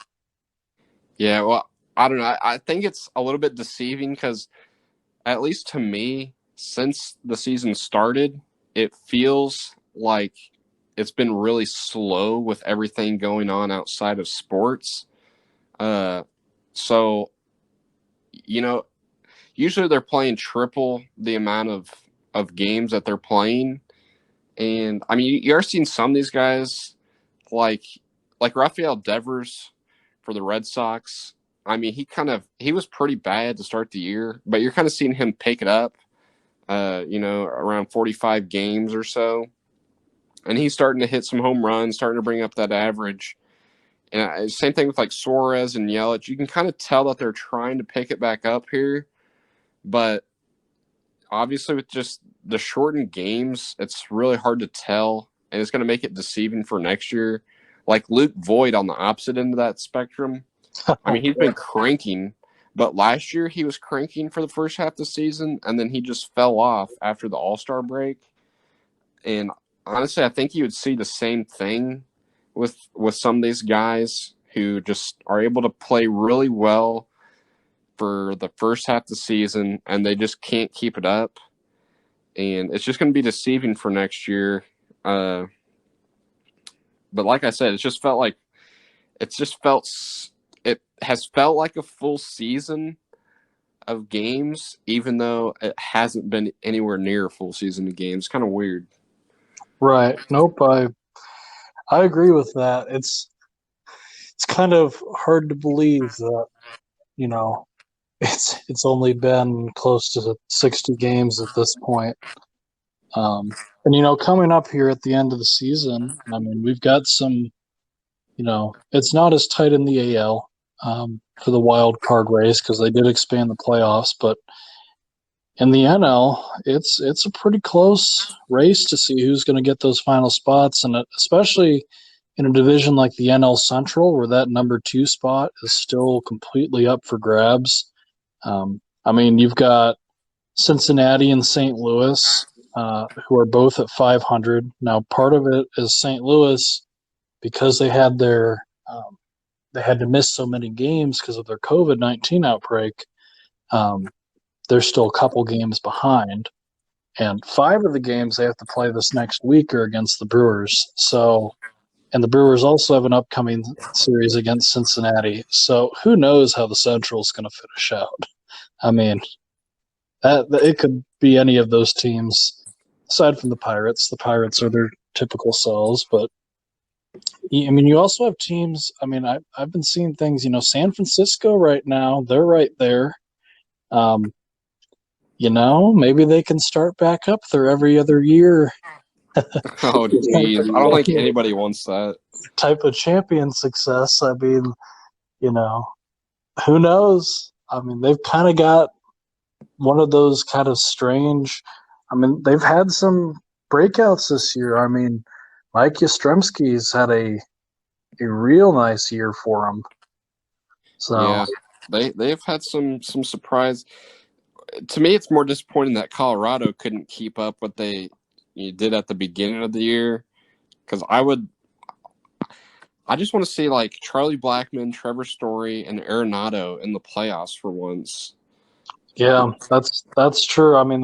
Yeah, well, I don't know. I think it's a little bit deceiving because, at least to me, since the season started, it feels like it's been really slow with everything going on outside of sports. Uh, so, you know, usually they're playing triple the amount of games that they're playing. And I mean, you're seeing some of these guys like Rafael Devers for the Red Sox. I mean, he was pretty bad to start the year, but you're kind of seeing him pick it up. Around 45 games or so, and he's starting to hit some home runs, starting to bring up that average. And same thing with like Suarez and Yelich. You can kind of tell that they're trying to pick it back up here, but obviously with just the shortened games, it's really hard to tell, and it's going to make it deceiving for next year. like Luke Voigt on the opposite end of that spectrum. I mean, he's been cranking, but last year he was cranking for the first half of the season, and then he just fell off after the All-Star break. And honestly, I think you would see the same thing with some of these guys who just are able to play really well for the first half of the season, and they just can't keep it up. And it's just going to be deceiving for next year. But like I said, it has felt like a full season of games, even though it hasn't been anywhere near a full season of games. Kind of weird. Right. Nope. I agree with that. It's kind of hard to believe that, you know, it's only been close to 60 games at this point. And coming up here at the end of the season, I mean, we've got some, it's not as tight in the AL for the wild card race because they did expand the playoffs, but in the NL, it's a pretty close race to see who's going to get those final spots, and especially in a division like the NL Central, where that number 2 spot is still completely up for grabs. I mean, you've got Cincinnati and St. Louis, who are both at 500. Now, part of it is St. Louis because they had to miss so many games because of their COVID-19 outbreak. They're still a couple games behind, and 5 of the games they have to play this next week are against the Brewers. So, and the Brewers also have an upcoming series against Cincinnati. So, who knows how the Central is going to finish out? I mean, it could be any of those teams aside from the Pirates. The Pirates are their typical selves, but I mean, you also have teams. I mean, I've been seeing things. San Francisco right now, they're right there. Um, maybe they can start back up there every other year. Oh, geez. I don't think anybody wants that. Type of champion success. I mean, you know, who knows? I mean, they've kind of got one of those kind of strange. I mean, they've had some breakouts this year. I mean, Mike Yastrzemski's had a real nice year for him. So Yeah, they've had some surprise. To me, it's more disappointing that Colorado couldn't keep up what they did at the beginning of the year. Because I just want to see like Charlie Blackmon, Trevor Story, and Arenado in the playoffs for once. yeah, that's true. I mean,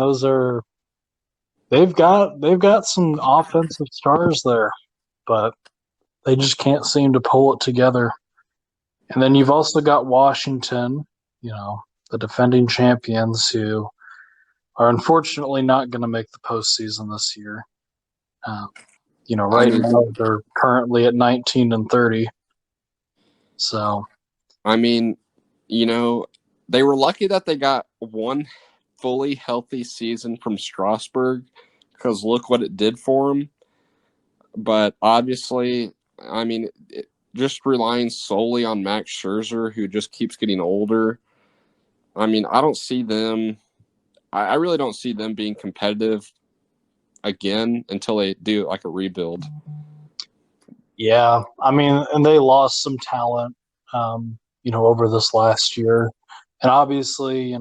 they've got some offensive stars there, but they just can't seem to pull it together. And then you've also got Washington, the defending champions who are unfortunately not going to make the postseason this year. Uh, I right mean, now they're currently at 19 and 30. So, I mean, they were lucky that they got one fully healthy season from Strasburg because look what it did for them. But obviously, I mean, just relying solely on Max Scherzer, who just keeps getting older. I mean, I don't see them. I really don't see them being competitive again until they do like a rebuild. yeah, I mean, and they lost some talent, over this last year. And obviously,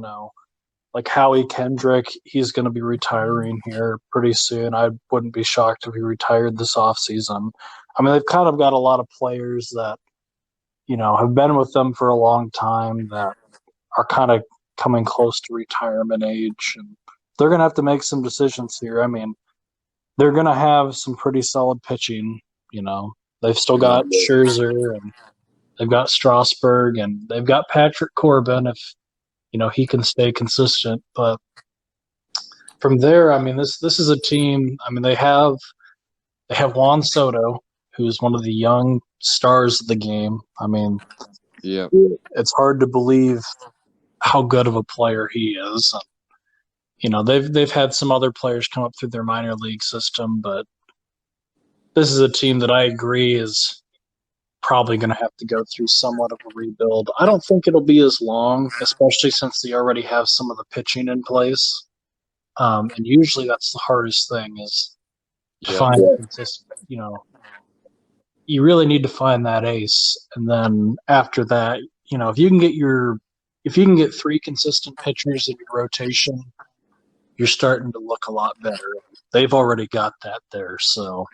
like Howie Kendrick, he's going to be retiring here pretty soon. I wouldn't be shocked if he retired this offseason. I mean, they've kind of got a lot of players that, have been with them for a long time that are kind of coming close to retirement age. And they're going to have to make some decisions here. I mean, they're going to have some pretty solid pitching. They've still Yeah. got Scherzer and they've got Strasburg and they've got Patrick Corbin if he can stay consistent. But from there, I mean, this is a team. I mean, they have Juan Soto, who's one of the young stars of the game. I mean, Yeah. it's hard to believe how good of a player he is. They've had some other players come up through their minor league system, but this is a team that I agree is probably going to have to go through somewhat of a rebuild. I don't think it'll be as long, especially since they already have some of the pitching in place. And usually that's the hardest thing is to Yeah. find a consistent, you really need to find that ace. And then after that, if you can get three consistent pitchers in your rotation, you're starting to look a lot better. They've already got that there. So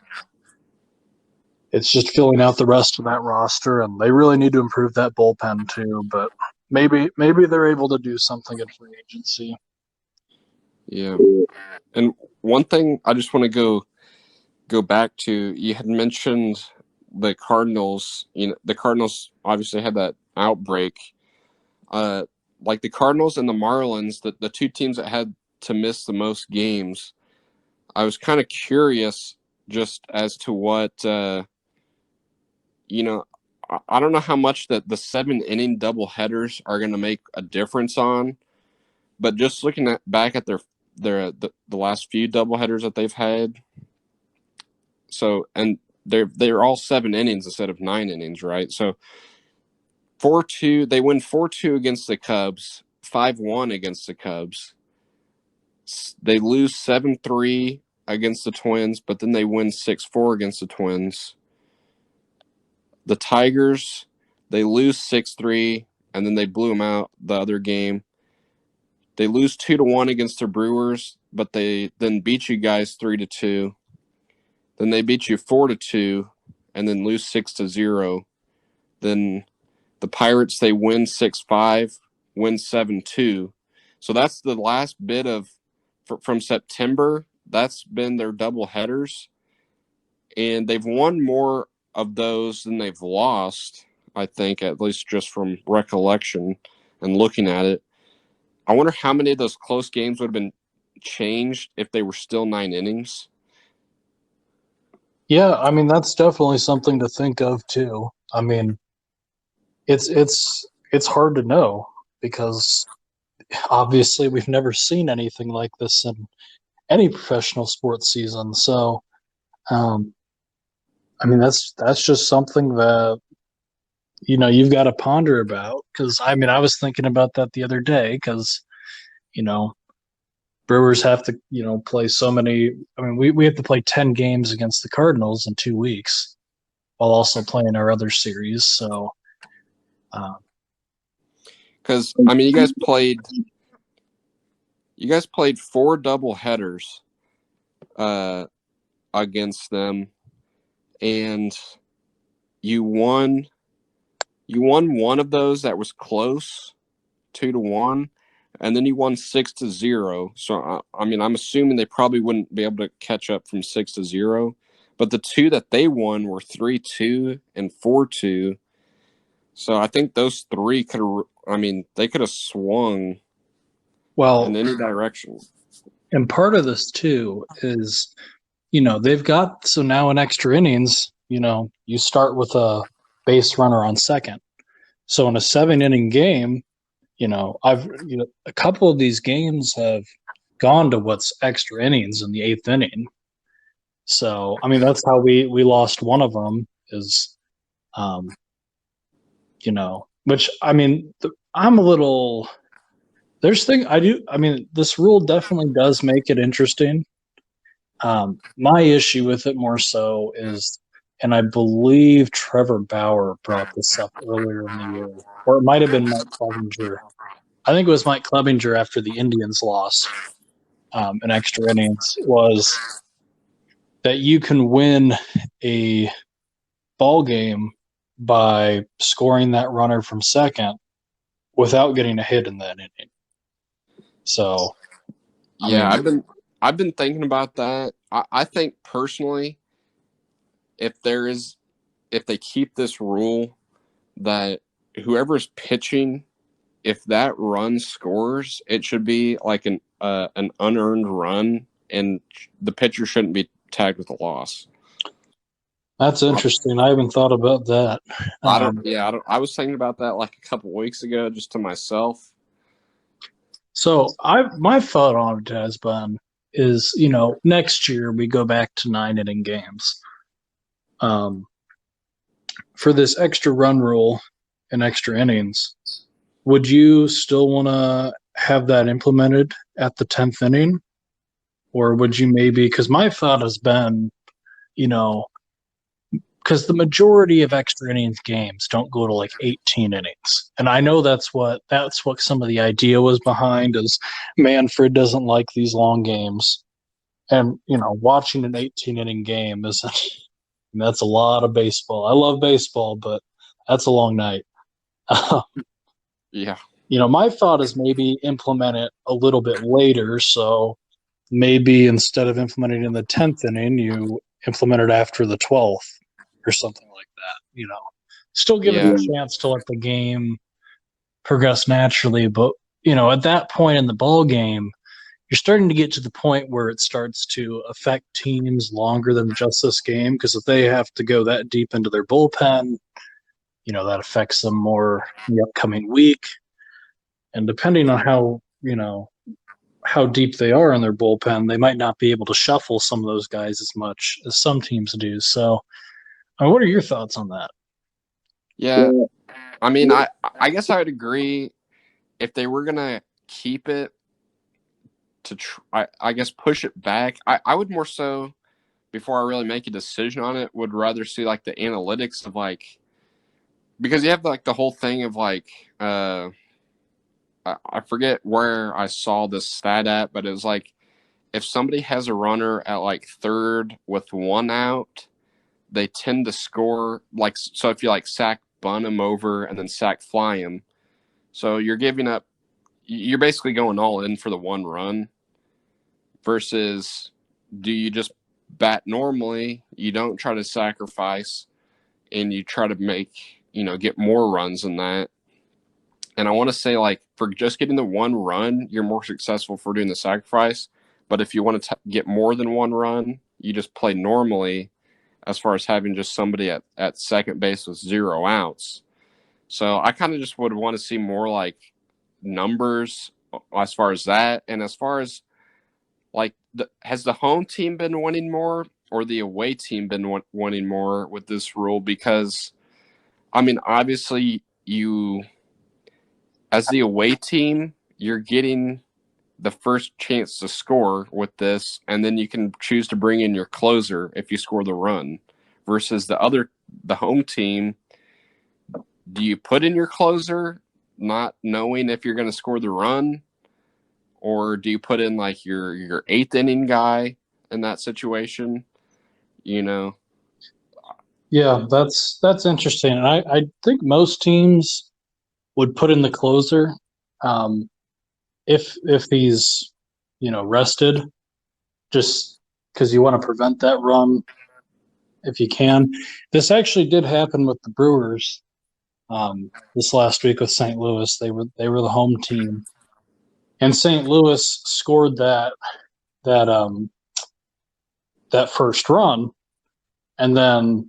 it's just filling out the rest of that roster, and they really need to improve that bullpen too. But maybe they're able to do something in free agency. Yeah. And one thing I just want to go back to, you had mentioned the Cardinals. The Cardinals obviously had that outbreak. Like the Cardinals and the Marlins, the two teams that had to miss the most games. I was kind of curious just as to what I don't know how much that the 7 inning doubleheaders are going to make a difference on, but just looking back at the last few doubleheaders that they've had. So, and they're all 7 innings instead of 9 innings, right? So 4-2, they win 4-2 against the Cubs, 5-1 against the Cubs. They lose 7-3 against the Twins, but then they win 6-4 against the Twins. The Tigers, they lose 6-3, and then they blew them out the other game. They lose 2-1 against the Brewers, but they then beat you guys 3-2. Then they beat you 4-2, and then lose 6-0. Then the Pirates, they win 6-5, win 7-2. So that's the last bit of from September. That's been their double headers, and they've won more of those than they've lost, I think, at least just from recollection and looking at it. I wonder how many of those close games would have been changed if they were still 9 innings. Yeah, I mean that's definitely something to think of too. I mean, it's hard to know because obviously we've never seen anything like this in any professional sports season. So, um, I mean that's just something that you've got to ponder about. Because I mean I was thinking about that the other day because you know Brewers have to play so many. I mean we have to play 10 games against the Cardinals in 2 weeks while also playing our other series. So. Because I mean, you guys played 4 double headers against them, and you won one of those that was close, 2-1, and then you won 6-0. So I mean, I'm assuming they probably wouldn't be able to catch up from 6-0, but the two that they won were 3-2 and 4-2. So I think those three could have. I mean, they could have swung in Well, any direction. and part of this too is, they've got so now in extra innings, you start with a base runner on second. So in a 7 inning game, a couple of these games have gone to what's extra innings in the eighth inning. So I mean that's how we lost one of them is, um, which I mean I'm a little. There's thing I do. I mean, this rule definitely does make it interesting. My issue with it more so is, and I believe Trevor Bauer brought this up earlier in the year, or it might have been Mike Clevinger. I think it was Mike Clevinger after the Indians lost in extra innings, was that you can win a ball game by scoring that runner from second without getting a hit in that inning. So, I Yeah, mean, I've been thinking about that. I think personally, if they keep this rule that whoever's pitching, if that run scores, it should be like an unearned run, and the pitcher shouldn't be tagged with a loss. that's interesting. I haven't thought about that. I don't. Um, Yeah, I don't. I was thinking about that like a couple weeks ago, just to myself. so my thought on it has been is next year we go back to 9 inning games. Um, for this extra run rule and extra innings, would you still want to have that implemented at the 10th inning, or would you maybe? Because my thought has been, you know, because the majority of extra innings games don't go to like 18 innings. And I know that's what some of the idea was behind is Manfred doesn't like these long games. And, watching an 18 inning game is that's a lot of baseball. I love baseball, but that's a long night. Yeah. My thought is maybe implement it a little bit later. So maybe instead of implementing in the 10th inning, you implement it after the 12th or something like that. Still give it Yeah. a chance to let the game progress naturally. But, at that point in the ball game, you're starting to get to the point where it starts to affect teams longer than just this game. Because if they have to go that deep into their bullpen, that affects them more in the upcoming week. And depending on how deep they are in their bullpen, they might not be able to shuffle some of those guys as much as some teams do. So, what are your thoughts on that? Yeah. I mean, I guess I would agree if they were gonna keep it to I guess push it back. I would more so before I really make a decision on it would rather see like the analytics of like because you have like the whole thing of like I forget where I saw this stat at, but it was like if somebody has a runner at like third with one out, they tend to score like so if you like sack bunt him over and then sack fly him, so you're basically going all in for the one run versus do you just bat normally, you don't try to sacrifice and you try to make get more runs than that. And I want to say, like, for just getting the one run, you're more successful for doing the sacrifice. But if you want to get more than one run, you just play normally as far as having just somebody at second base with 0 outs. So I kind of just would want to see more like numbers as far as that. And as far as like, has the home team been winning more or the away team been winning more with this rule? Because, I mean, obviously as the away team, you're getting the first chance to score with this, and then you can choose to bring in your closer if you score the run. Versus the home team, do you put in your closer not knowing if you're going to score the run, or do you put in like your eighth inning guy in that situation? Yeah, that's interesting. And I think most teams would put in the closer if he's rested, just because you want to prevent that run if you can. This actually did happen with the Brewers this last week with St. Louis. They were the home team, and St. Louis scored that um, that first run, and then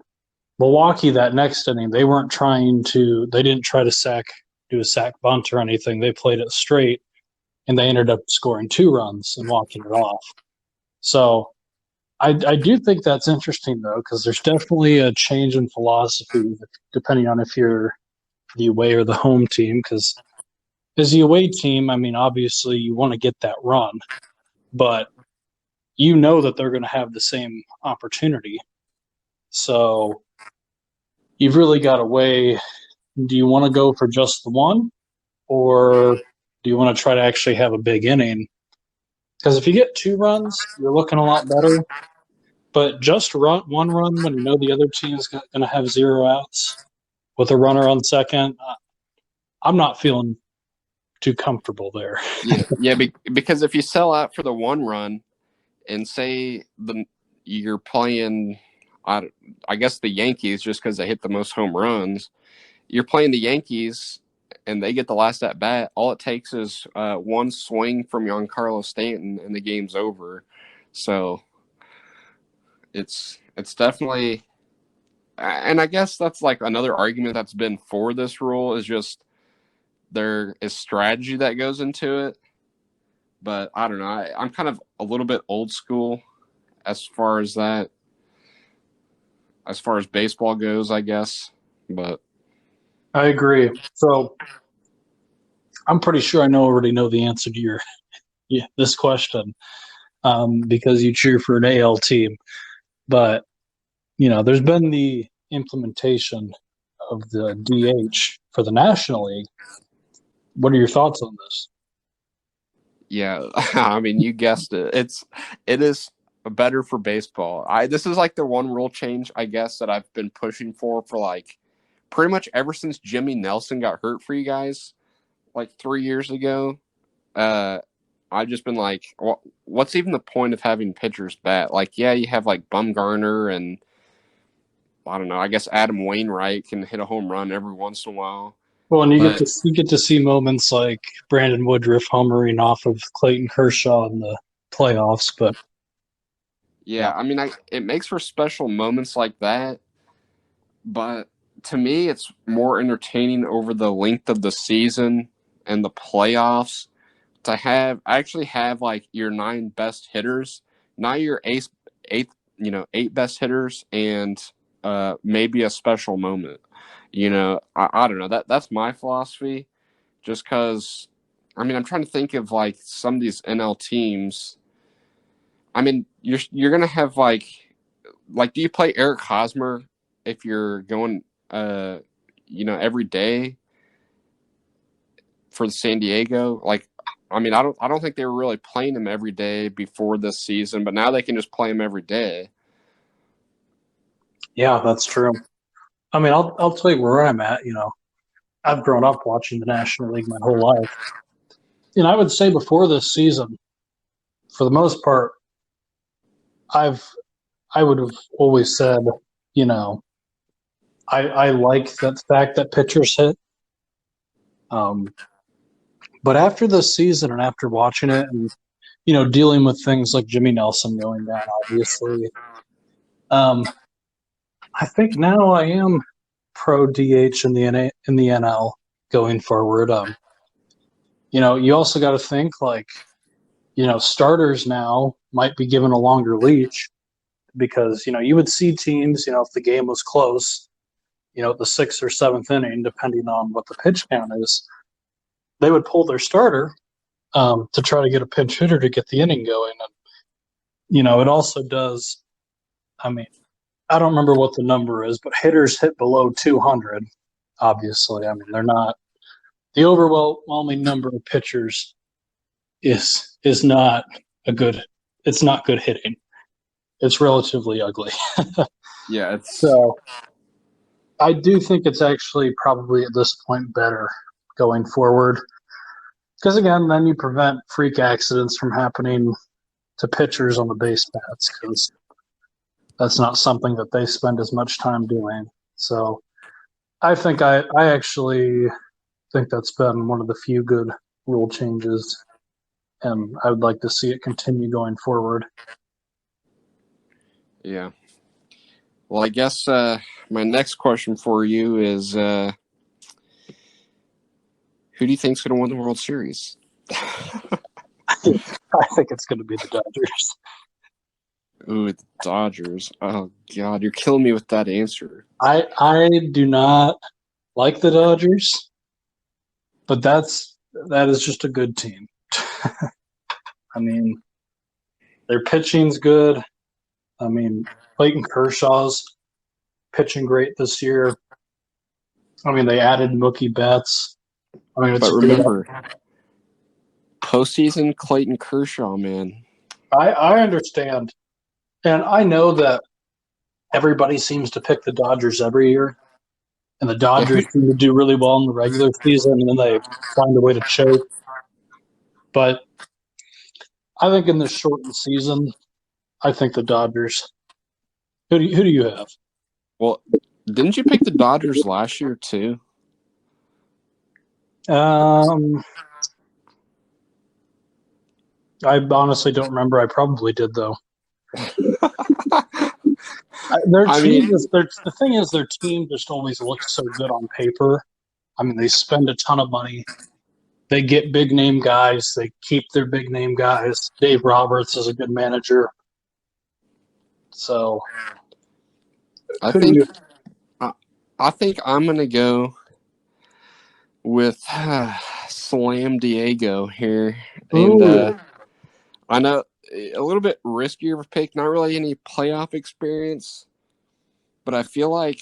Milwaukee that next inning they didn't try to do a sack bunt or anything. They played it straight, and they ended up scoring 2 runs and walking it off. So I do think that's interesting though, because there's definitely a change in philosophy depending on if you're the away or the home team. Because as the away team, I mean, obviously you want to get that run, but you know that they're going to have the same opportunity. So you've really got to weigh, do you want to go for just the one, or do you want to try to actually have a big inning? Because if you get 2 runs, you're looking a lot better. But just one run when you know the other team is going to have 0 outs with a runner on second, I'm not feeling too comfortable there. Yeah. Because if you sell out for the one run, and say you're playing, I guess the Yankees just because they hit the most home runs. You're playing the Yankees, and they get the last at bat. All it takes is one swing from Giancarlo Stanton, and the game's over. So it's definitely, and I guess that's like another argument that's been for this rule is just there is strategy that goes into it. But I don't know. I'm kind of a little bit old school as far as that, as far as baseball goes, I guess. But I agree. So I'm pretty sure I already know the answer to this question because you cheer for an AL team. But there's been the implementation of the DH for the National League. What are your thoughts on this? Yeah, I mean, you guessed it. It is better for baseball. This is like the one rule change, I guess, that I've been pushing for like pretty much ever since Jimmy Nelson got hurt for you guys like 3 years ago. I've just been like, what's even the point of having pitchers bat? Like, yeah, you have like Bumgarner and I don't know. I guess Adam Wainwright can hit a home run every once in a while, Well, and but you get to see moments like Brandon Woodruff homering off of Clayton Kershaw in the playoffs. But yeah, yeah, I mean, it makes for special moments like that. But to me, it's more entertaining over the length of the season and the playoffs to actually have like your 9 best hitters, not your eight best hitters, and maybe a special moment. I don't know. That's my philosophy. Just because, I mean, I'm trying to think of like some of these NL teams. I mean, you're gonna have like do you play Eric Hosmer if you're going every day for the San Diego? Like, I mean, I don't think they were really playing him every day before this season, but now they can just play him every day. yeah, that's true. I mean, I'll tell you where I'm at. I've grown up watching the National League my whole life. I would say before this season, for the most part, I've I would have always said, you know, I like that fact that pitchers hit. Um, but after this season and after watching it and dealing with things like Jimmy Nelson going down, obviously, um, I think now I am pro DH in the NL going forward. You also got to think like starters now might be given a longer leash because you would see teams if the game was close, the sixth or seventh inning, depending on what the pitch count is, they would pull their starter to try to get a pinch hitter to get the inning going. And it also does. I mean, I don't remember what the number is, but hitters hit below 200. Obviously, I mean they're not the overwhelming number of pitchers is not a good. It's not good hitting. It's relatively ugly. Yeah, it's So I do think it's actually probably at this point better going forward because again, then you prevent freak accidents from happening to pitchers on the base paths because that's not something that they spend as much time doing. So I think I actually think that's been one of the few good rule changes, and I would like to see it continue going forward. yeah. Well, I guess my next question for you is who do you think's going to win the World Series? I think it's going to be the Dodgers. Ooh, the Dodgers. Oh God, you're killing me with that answer. I do not like the Dodgers, but that is just a good team. I mean, their pitching's good. I mean, Clayton Kershaw's pitching great this year. I mean, they added Mookie Betts. I mean, it's But a good. remember, postseason Clayton Kershaw, man. I understand, and I know that everybody seems to pick the Dodgers every year, and the Yeah, Dodgers seem to do really well in the regular season, and then they find a way to choke. But I think in this shortened season, I think the Dodgers. Who do you have? well, didn't you pick the Dodgers last year too? Um, I honestly don't remember. I probably did though. Their I team mean, is the thing is their team just always looks so good on paper. I mean, they spend a ton of money. They get big name guys. They keep their big name guys. Dave Roberts is a good manager. So I who do think you? I, I think I'm gonna go with Slam Diego here, and Ooh, I know a little bit riskier of a pick. Not really any playoff experience, but I feel like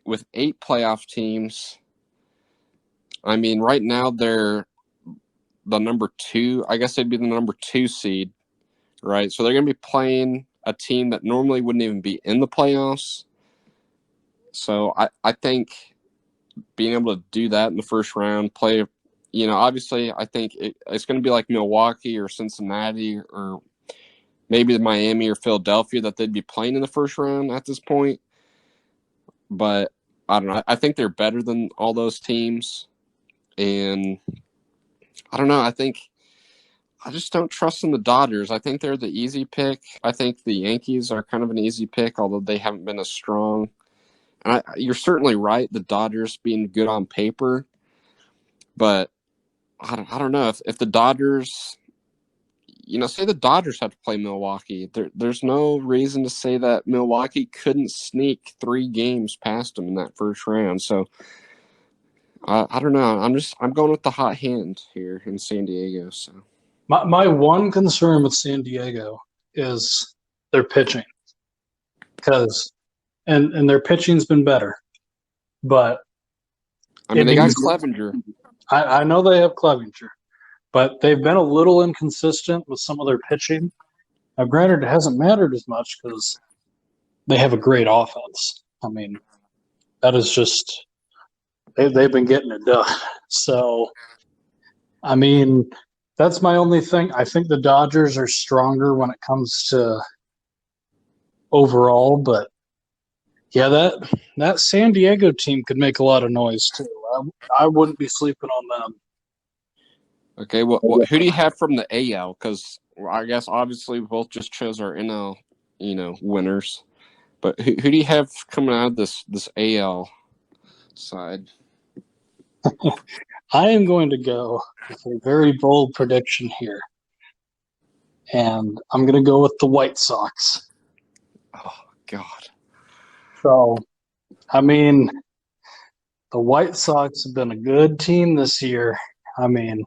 with 8 playoff teams, I mean, right now they're the number 2. I guess they'd be the number 2 seed, right? So they're going to be playing a team that normally wouldn't even be in the playoffs. So I think being able to do that in the first round, play, obviously I think it's going to be like Milwaukee or Cincinnati or maybe Miami or Philadelphia that they'd be playing in the first round at this point. But I don't know. I think they're better than all those teams. And I don't know. I just don't trust in the Dodgers. I think they're the easy pick. I think the Yankees are kind of an easy pick, although they haven't been as strong. And you're certainly right, the Dodgers being good on paper. But I don't know. If the Dodgers, say the Dodgers have to play Milwaukee, there's no reason to say that Milwaukee couldn't sneak 3 games past them in that first round. So I don't know. I'm going with the hot hand here in San Diego. So My one concern with San Diego is their pitching, because and their pitching's been better, but I mean, they got Clevenger. I know they have Clevenger, but they've been a little inconsistent with some of their pitching. Now, granted, it hasn't mattered as much because they have a great offense. I mean, that is just they've been getting it done. So, I mean, that's my only thing. I think the Dodgers are stronger when it comes to overall, but yeah, that San Diego team could make a lot of noise too. I wouldn't be sleeping on them. Okay, well, who do you have from the AL? Because I guess obviously we both just chose our NL, winners. But who do you have coming out of this AL side? I am going to go with a very bold prediction here, and I'm going to go with the White Sox. Oh God! So, I mean, the White Sox have been a good team this year. I mean,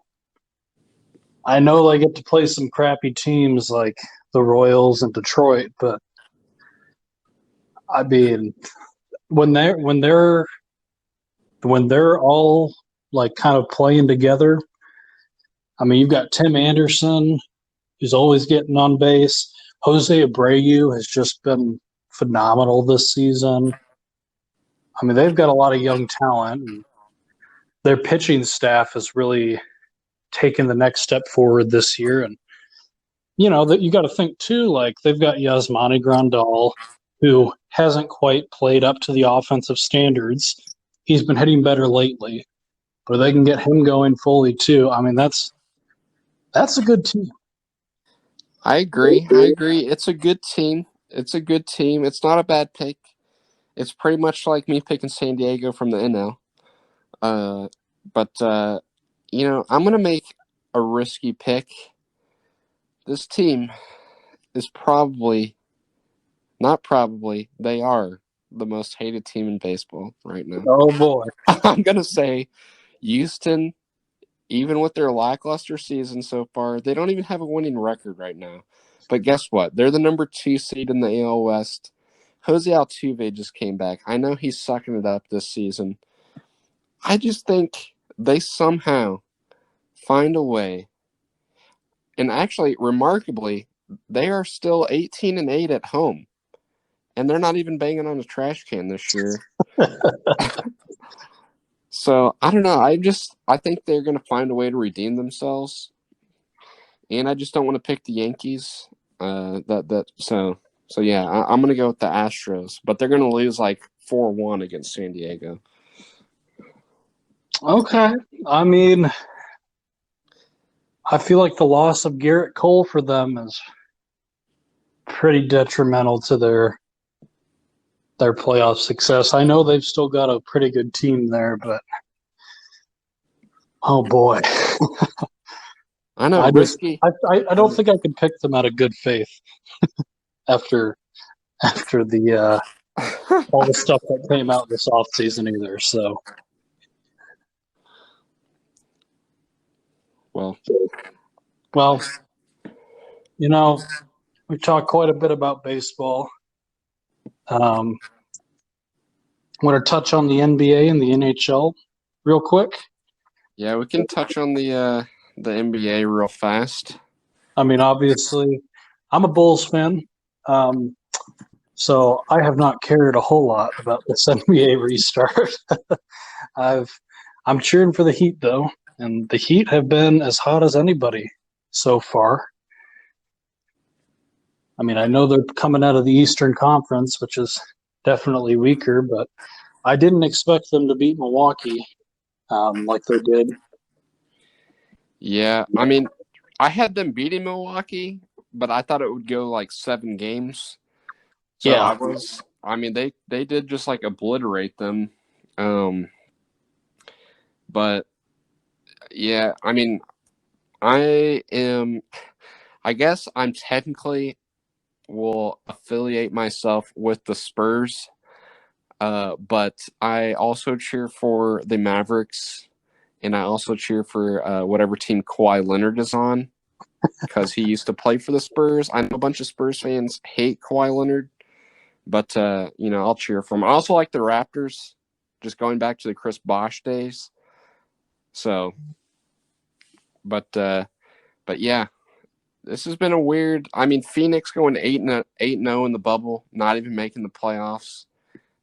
I know they get to play some crappy teams like the Royals and Detroit, but I mean, when they're all like kind of playing together, I mean, you've got Tim Anderson, who's always getting on base. Jose Abreu has just been phenomenal this season. I mean, they've got a lot of young talent, and their pitching staff has really taken the next step forward this year. And that you got to think too, like they've got Yasmani Grandal, who hasn't quite played up to the offensive standards. He's been hitting better lately, but they can get him going fully too. I mean, that's a good team. I agree. It's a good team. It's not a bad pick. It's pretty much like me picking San Diego from the NL. But I'm gonna make a risky pick. This team is they are the most hated team in baseball right now. Oh boy. I'm gonna say Houston, even with their lackluster season so far, they don't even have a winning record right now. But guess what? They're the number 2 seed in the AL West. Jose Altuve just came back. I know he's sucking it up this season. I just think they somehow find a way. And actually, remarkably, they are still 18-8 at home. And they're not even banging on a trash can this year. So I don't know. I think they're going to find a way to redeem themselves, and I just don't want to pick the Yankees. So yeah, I'm going to go with the Astros, but they're going to lose like 4-1 against San Diego. Okay. I mean, I feel like the loss of Garrett Cole for them is pretty detrimental to their playoff success. I know they've still got a pretty good team there, but oh boy. I know, risky. I don't think I could pick them out of good faith after the all the stuff that came out this offseason either. So, well, we talked quite a bit about baseball. Want to touch on the NBA and the NHL real quick? Yeah, we can touch on the NBA real fast. I mean, obviously, I'm a Bulls fan, um, so I have not cared a whole lot about this NBA restart. I've I'm cheering for the Heat though, and the Heat have been as hot as anybody so far. I mean, I know they're coming out of the Eastern Conference, which is definitely weaker, but I didn't expect them to beat Milwaukee like they did. Yeah, I mean, I had them beating Milwaukee, but I thought it would go like 7 games. So Yeah, I mean, they did just like obliterate them. Um, but yeah, I mean, I am. I guess I'm technically will affiliate myself with the Spurs, but I also cheer for the Mavericks, and I also cheer for whatever team Kawhi Leonard is on because he used to play for the Spurs. I know a bunch of Spurs fans hate Kawhi Leonard, but I'll cheer for him. I also like the Raptors, just going back to the Chris Bosh days. So, but yeah, this has been a weird. I mean, Phoenix going 8-0 in the bubble, not even making the playoffs.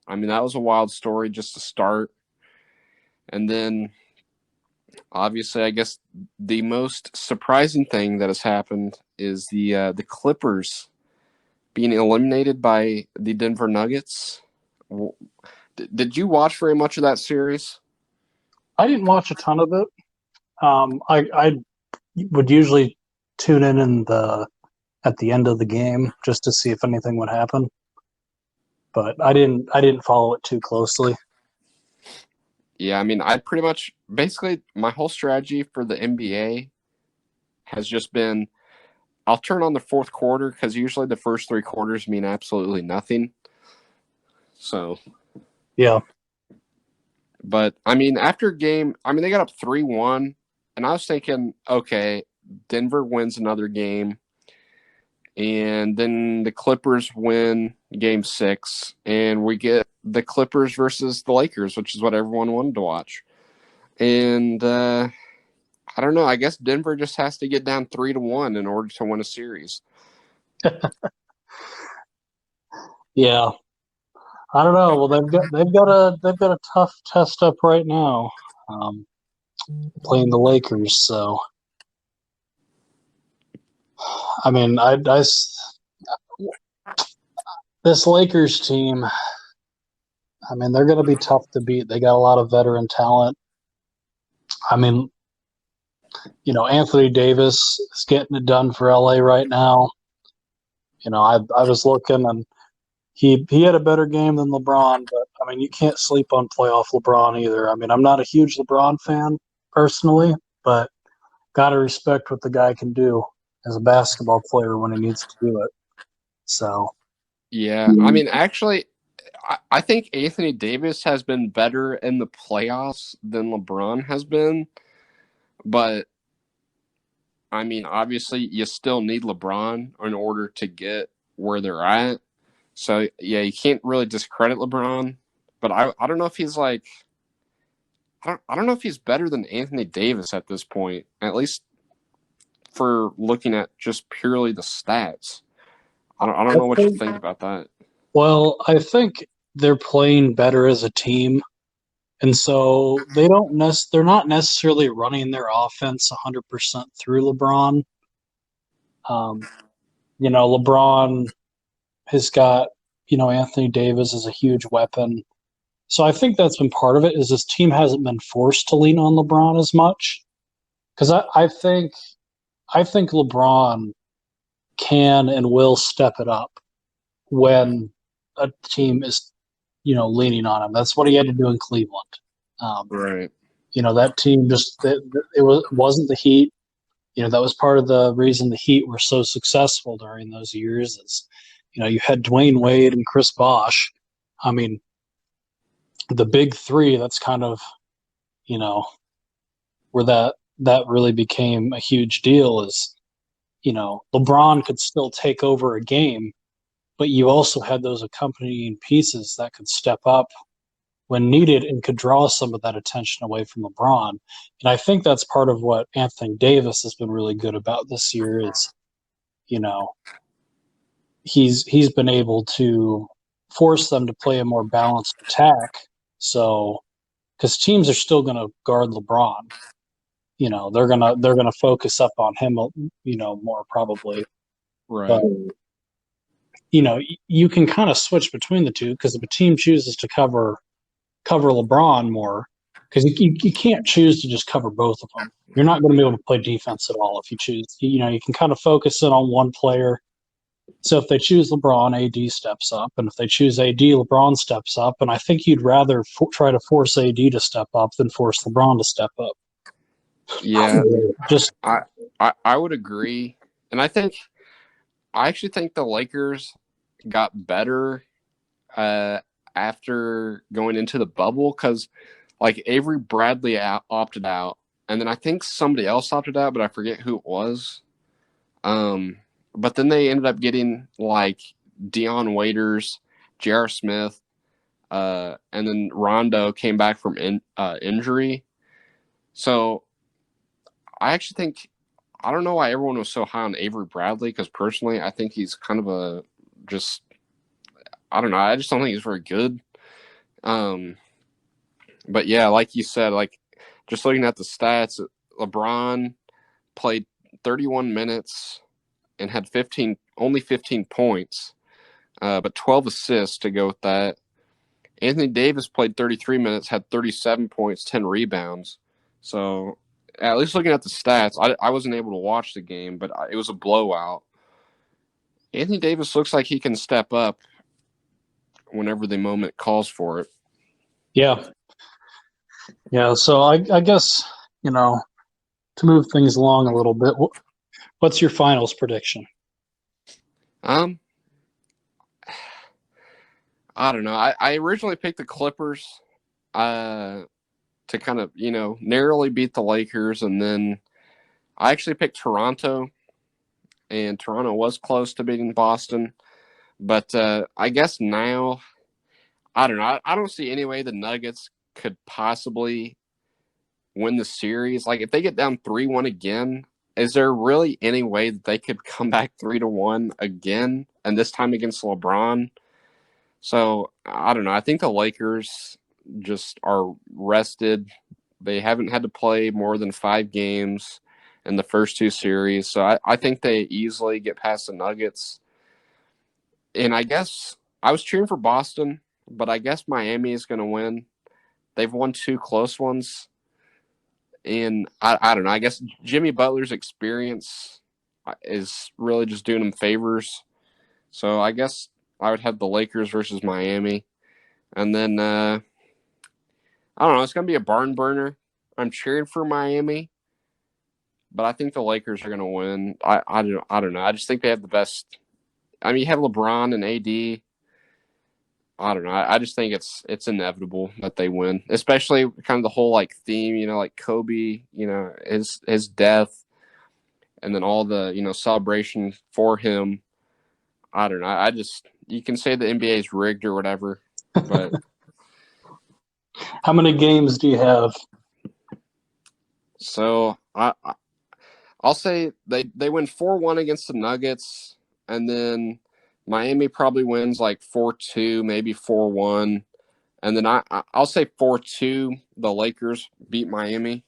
I mean, that was a wild story just to start. And then, obviously, I guess the most surprising thing that has happened is the Clippers being eliminated by the Denver Nuggets. Did you watch very much of that series? I didn't watch a ton of it. I would usually tune in the at the end of the game just to see if anything would happen, but I didn't follow it too closely. Yeah, I mean, I pretty much basically my whole strategy for the NBA has just been I'll turn on the fourth quarter because usually the first 3 quarters mean absolutely nothing. So, Yeah, but I mean, after game, I mean, they got up 3-1, and I was thinking, okay, Denver wins another game, and then the Clippers win game 6, and we get the Clippers versus the Lakers, which is what everyone wanted to watch. And I don't know. I guess Denver just has to get down 3-1 in order to win a series. yeah. I don't know. Well, they've got a tough test up right now, um, playing the Lakers. So, I mean, this Lakers team. I mean, they're going to be tough to beat. They got a lot of veteran talent. I mean, Anthony Davis is getting it done for LA right now. I was looking and he had a better game than LeBron, but I mean, you can't sleep on playoff LeBron either. I mean, I'm not a huge LeBron fan personally, but gotta respect what the guy can do as a basketball player when he needs to do it. So, Yeah, I mean, actually, I think Anthony Davis has been better in the playoffs than LeBron has been, but I mean, obviously, you still need LeBron in order to get where they're at. So yeah, you can't really discredit LeBron, but I don't know if he's like I don't know if he's better than Anthony Davis at this point. At least for looking at just purely the stats. I don't I know what you think, think about that. I think they're playing better as a team. And so they're not necessarily running their offense 100% through LeBron. Um, LeBron has got, Anthony Davis is a huge weapon. So I think that's been part of it is this team hasn't been forced to lean on LeBron as much. Because I think LeBron can and will step it up when a team is, leaning on him. That's what he had to do in Cleveland. Um, Right. that team wasn't the Heat. That was part of the reason the Heat were so successful during those years. Is you had Dwayne Wade and Chris Bosh. I mean, the big three. That's kind of you know where that really became a huge deal. Is LeBron could still take over a game, but you also had those accompanying pieces that could step up when needed and could draw some of that attention away from LeBron. And I think that's part of what Anthony Davis has been really good about this year is, you know, he's been able to force them to play a more balanced attack. So, because teams are still going to guard LeBron, they're gonna focus up on him, more probably. But Right. you can kind of switch between the two because if a team chooses to cover LeBron more, because you can't choose to just cover both of them. You're not going to be able to play defense at all if you choose. You can kind of focus in on one player. So if they choose LeBron, AD steps up, and if they choose AD, LeBron steps up. And I think you'd rather try to force AD to step up than force LeBron to step up. Yeah, Just I would agree, and I actually think the Lakers got better after going into the bubble because like Avery Bradley opted out, and then I think somebody else opted out, but I forget who it was. But then they ended up getting like Dion Waiters, J.R. Smith, and then Rondo came back from injury. So I actually think I don't know why everyone was so high on Avery Bradley because personally I think he's kind of a just I don't know. I just don't think he's very good. Um, but yeah, like you said, like just looking at the stats, LeBron played 31 minutes and had only 15 points, but 12 assists to go with that. Anthony Davis played 33 minutes, had 37 points, 10 rebounds. So at least looking at the stats, I wasn't able to watch the game, but it was a blowout. Anthony Davis looks like he can step up whenever the moment calls for it. yeah, yeah. So I guess to move things along a little bit, what's your finals prediction? Um, I don't know. I originally picked the Clippers to kind of, narrowly beat the Lakers. And then I actually picked Toronto, and Toronto was close to beating Boston. But I guess now, I don't know. I don't see any way the Nuggets could possibly win the series. Like, if they get down 3-1 again, is there really any way that they could come back 3-1 again, and this time against LeBron? So I don't know. I think the Lakers just are rested. They haven't had to play more than 5 games in the first 2 series. So I think they easily get past the Nuggets. And I guess I was cheering for Boston, but I guess Miami is going to win. They've won 2 close ones. And I don't know. I guess Jimmy Butler's experience is really just doing him favors. So I guess I would have the Lakers versus Miami. And then I don't know. It's going to be a barn burner. I'm cheering for Miami, but I think the Lakers are going to win. I don't know. I just think they have the best. I mean, you have LeBron and AD. I don't know. I just think it's inevitable that they win, especially kind of the whole like theme, like Kobe, his death, and then all the celebration for him. I don't know. I just you can say the NBA is rigged or whatever, but How many games do you have? so I'll say they win 4-1 against the Nuggets, and then Miami probably wins like 4-2, maybe 4-1, and then I'll say 4-2. The Lakers beat Miami.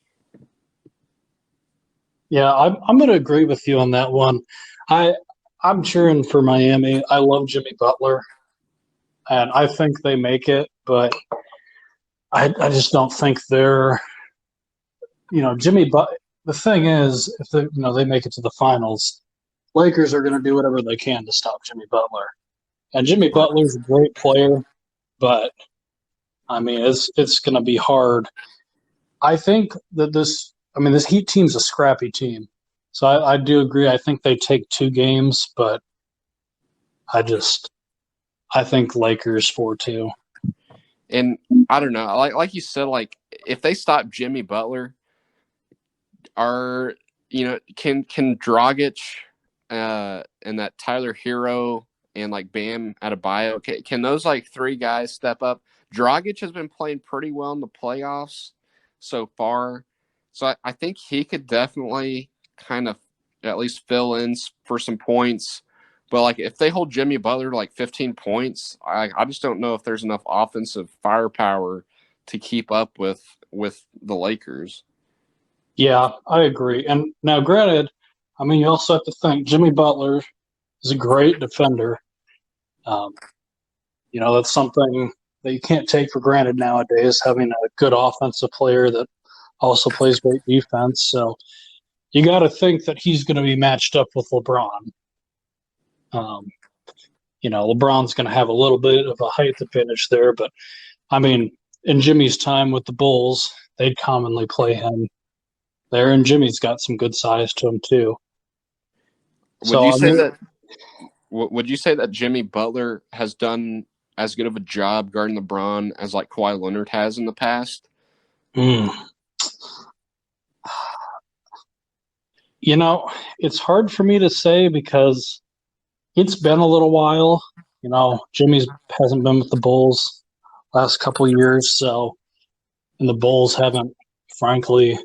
Yeah, I'm going to agree with you on that one. I I'm cheering for Miami. I love Jimmy Butler, and I think they make it, but I just don't think they're Jimmy. But the thing is, if they make it to the finals, Lakers are going to do whatever they can to stop Jimmy Butler. And Jimmy Right. Butler's a great player, but I mean it's going to be hard. I think that this Heat team's a scrappy team. So I do agree. I think they take 2 games, but I just I think Lakers 4-2. And I don't know, like you said, like if they stop Jimmy Butler, can Dragic and that Tyler Hero and like Bam Adebayo. Can those like three guys step up? Dragic has been playing pretty well in the playoffs so far, so I think he could definitely kind of at least fill in for some points. But like if they hold Jimmy Butler to like 15 points, I just don't know if there's enough offensive firepower to keep up with the Lakers. Yeah, I agree. And now, granted, I mean, you also have to think Jimmy Butler is a great defender. Um, that's something that you can't take for granted nowadays, having a good offensive player that also plays great defense. So you got to think that he's going to be matched up with LeBron. Um, LeBron's going to have a little bit of a height advantage there, but I mean, in Jimmy's time with the Bulls, they'd commonly play him there, and Jimmy's got some good size to him too. Would So you I say mean, that would you say that Jimmy Butler has done as good of a job guarding LeBron as like Kawhi Leonard has in the past? mm, it's hard for me to say because it's been a little while. Jimmy's hasn't been with the Bulls last couple of years, so and the Bulls haven't, frankly,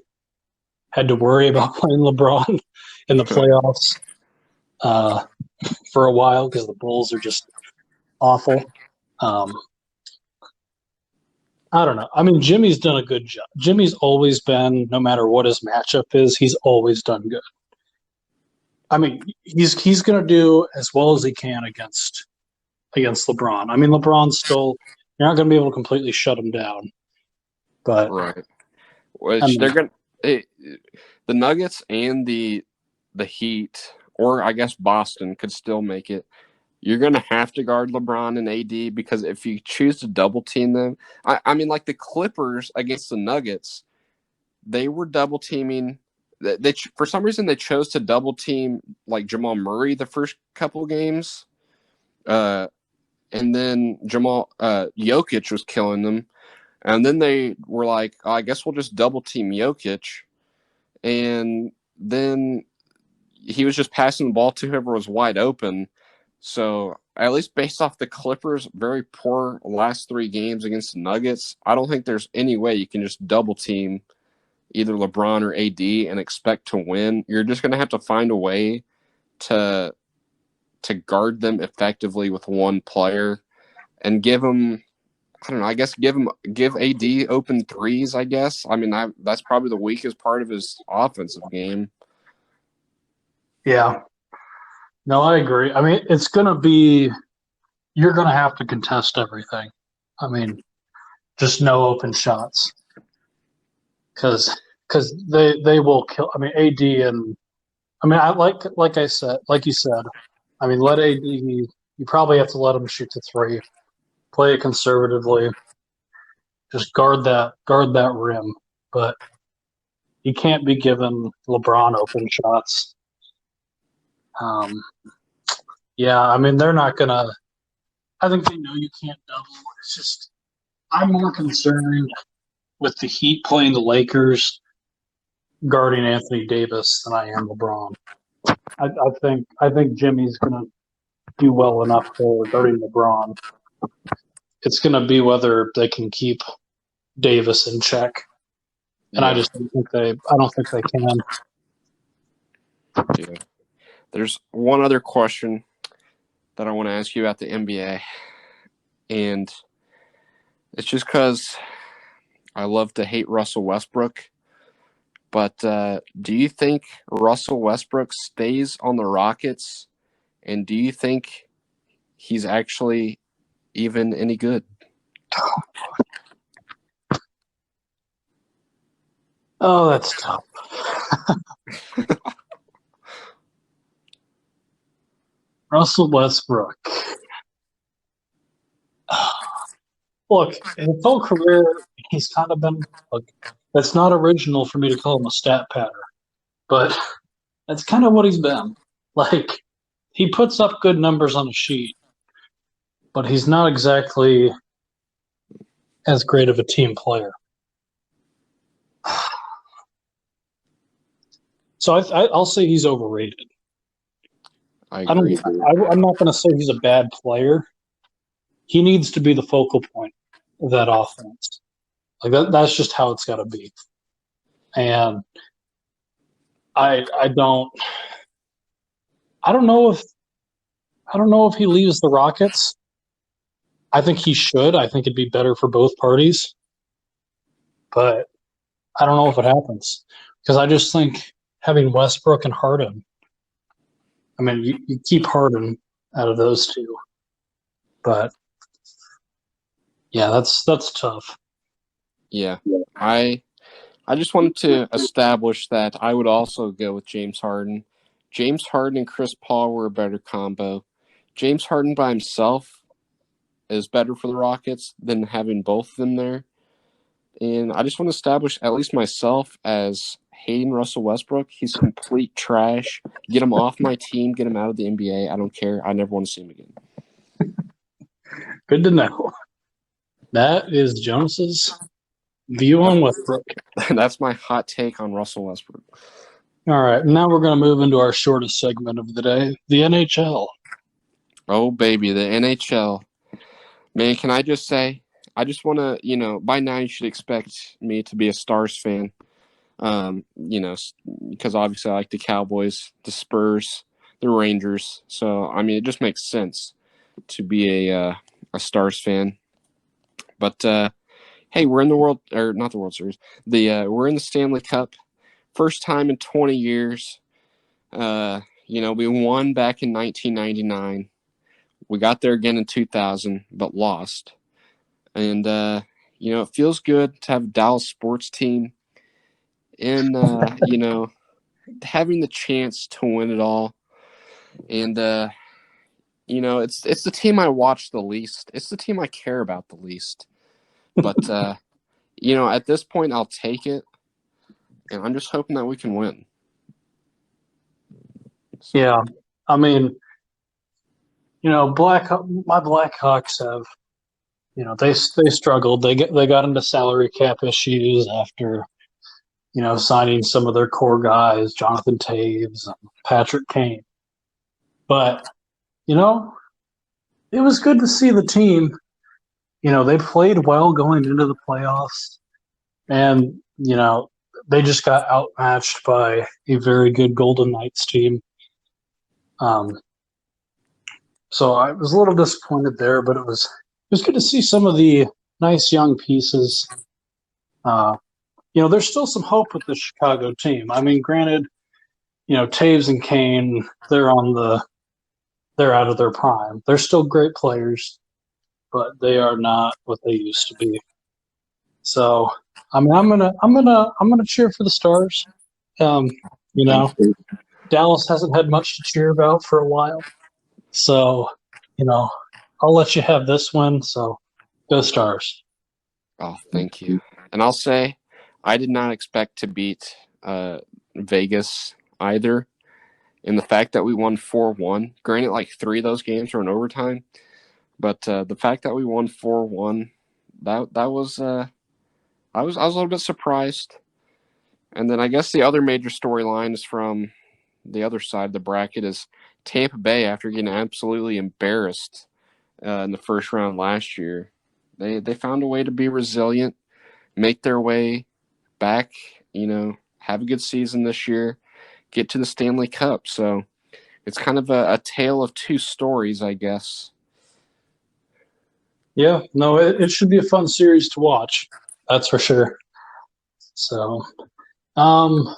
had to worry about playing LeBron in the playoffs uh, for a while because the Bulls are just awful. Um, I don't know. I mean, Jimmy's done a good job. Jimmy's always been, no matter what his matchup is, he's always done good. I mean, he's going to do as well as he can against LeBron. I mean, LeBron's still you're not going to be able to completely shut him down, but Right. I Which they're mean, going to the Nuggets and the Heat, or I guess Boston could still make it. You're going to have to guard LeBron and AD because if you choose to double team them, I mean, like the Clippers against the Nuggets, they were double teaming. They for some reason they chose to double team like Jamal Murray the first couple of games, uh, and then Jokic was killing them, and then they were like, oh, I guess we'll just double team Jokic, and then he was just passing the ball to whoever was wide open. So at least based off the Clippers' very poor last three games against the Nuggets, I don't think there's any way you can just double team either LeBron or AD and expect to win. You're just going to have to find a way to guard them effectively with one player and give them. I don't know. I guess give AD open threes. I guess. I mean, that's probably the weakest part of his offensive game. yeah, no, I agree. I mean, it's going to be you're going to have to contest everything. I mean, just no open shots because they will kill. I mean, AD and I mean, I like you said. I mean, let AD. You probably have to let him shoot the three. Play it conservatively. Just guard that rim. But you can't be giving LeBron open shots. Um, yeah, I mean, they're not gonna. I think they know you can't double. It's just I'm more concerned with the Heat playing the Lakers guarding Anthony Davis than I am LeBron. I think Jimmy's gonna do well enough for guarding LeBron. It's gonna be whether they can keep Davis in check, and I Yeah, just don't think they. I don't think they can. yeah. There's one other question that I want to ask you about the NBA, and it's just because I love to hate Russell Westbrook. But do you think Russell Westbrook stays on the Rockets? And do you think he's actually even any good? Oh, that's tough. Russell Westbrook. Look, his whole career, he's kind of been. Look, that's not original for me to call him a stat patter, but that's kind of what he's been. Like, he puts up good numbers on a sheet, but he's not exactly as great of a team player. So I'll say he's overrated. I I don't. agree. I'm not going to say he's a bad player. He needs to be the focal point of that offense. Like that's just how it's got to be. And I don't I don't know if he leaves the Rockets. I think he should. I think it'd be better for both parties. But I don't know if it happens because I just think having Westbrook and Harden. I mean, you keep Harden out of those two, but yeah, that's tough. Yeah. I just wanted to establish that I would also go with James Harden. James Harden and Chris Paul were a better combo. James Harden by himself is better for the Rockets than having both of them there. And I just want to establish, at least myself, as hating Russell Westbrook. He's complete trash. Get him off my team. Get him out of the NBA. I don't care. I never want to see him again. Good to know. That is Jonas's view on Westbrook. That's my hot take on Russell Westbrook. All right, now we're going to move into our shortest segment of the day, the NHL. Oh, baby, the NHL. Man, can I just say, I just want to, by now you should expect me to be a Stars fan. Because obviously I like the Cowboys, the Spurs, the Rangers. So, I mean, it just makes sense to be a Stars fan. But, hey, we're in the World, or not the World Series, we're in the Stanley Cup. First time in 20 years. We won back in 1999. We got there again in 2000, but lost. And, it feels good to have a Dallas sports team and, having the chance to win it all. And, it's the team I watch the least. It's the team I care about the least. But, at this point, I'll take it. And I'm just hoping that we can win. So. Yeah, I mean, my Blackhawks have, they struggled. They got into salary cap issues after, signing some of their core guys, Jonathan Taves, and Patrick Kane. But it was good to see the team. They played well going into the playoffs, and they just got outmatched by a very good Golden Knights team. So I was a little disappointed there, but it was good to see some of the nice young pieces. There's still some hope with the Chicago team. I mean, granted, Taves and Kane, they're out of their prime. They're still great players, but they are not what they used to be. So, I mean, I'm gonna cheer for the Stars. You know, Dallas hasn't had much to cheer about for a while. So, I'll let you have this one. So, go Stars. Oh, thank you. And I'll say, I did not expect to beat Vegas either. And the fact that we won 4-1, granted, like 3 of those games were in overtime, but the fact that we won 4-1, that was I was a little bit surprised. And then I guess the other major storyline is from the other side of the bracket is Tampa Bay after getting absolutely embarrassed in the first round last year. They found a way to be resilient, make their way back, have a good season this year, get to the Stanley Cup. So it's kind of a tale of two stories, I guess. Yeah, no, it should be a fun series to watch. That's for sure. So, and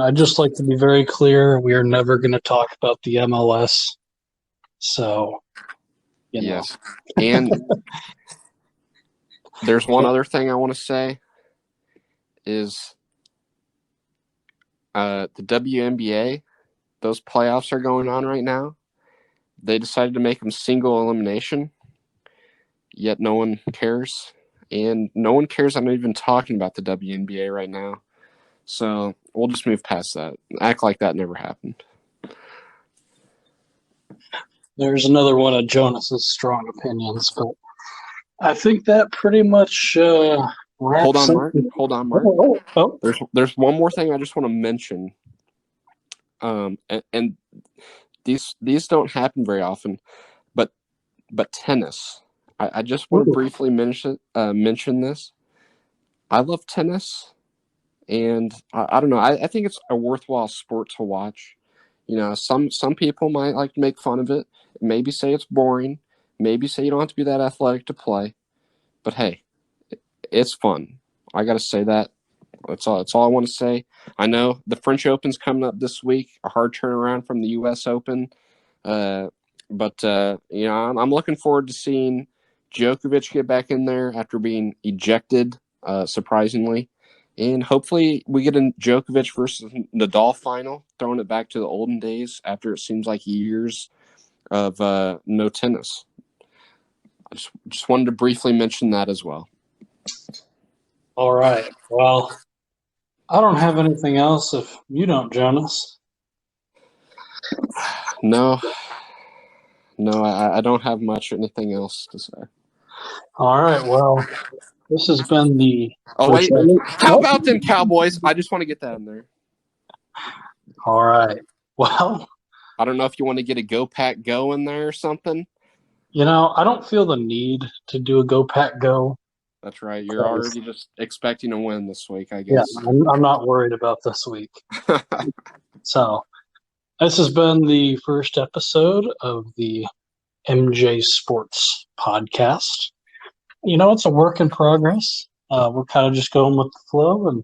I'd just like to be very clear, we are never going to talk about the MLS. So, Yes. And there's one other thing I want to say is the WNBA, those playoffs are going on right now. They decided to make them single elimination, yet no one cares. And no one cares I'm even talking about the WNBA right now. So we'll just move past that. Act like that never happened. There's another one of Jonas's strong opinions, but I think that pretty much wraps Hold on, up. Mark. Hold on, Mark. Oh. There's one more thing I just want to mention. And these don't happen very often. But tennis, I just want to Ooh. briefly mention this. I love tennis, and I don't know. I think it's a worthwhile sport to watch. Some people might like to make fun of it, maybe say it's boring, maybe say you don't have to be that athletic to play. But hey, it's fun. I got to say that. That's all. That's all I want to say. I know the French Open's coming up this week. A hard turnaround from the U.S. Open, but I'm looking forward to seeing Djokovic get back in there after being ejected, surprisingly, and hopefully we get a Djokovic versus Nadal final, throwing it back to the olden days after it seems like years of no tennis. I just wanted to briefly mention that as well. All right. Well, I don't have anything else if you don't, Jonas. No, I don't have much anything else to say. All right. Well, this has been the Oh first. wait, how Oh, about them Cowboys? I just want to get that in there. all right. Well, I don't know if you want to get a Go Pack Go in there or something. I don't feel the need to do a Go Pack Go. That's right. You're already just expecting a win this week, I Yeah, guess. I'm not worried about this week. So, this has been the first episode of the MJ Sports podcast. It's a work in progress. We're kind of just going with the flow, and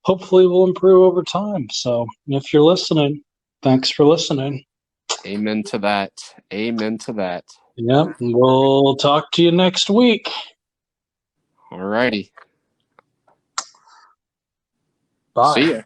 hopefully we'll improve over time. So, if you're listening, thanks for listening. Amen to that. Amen to that. Yep, we'll talk to you next week. All righty. Bye. See ya.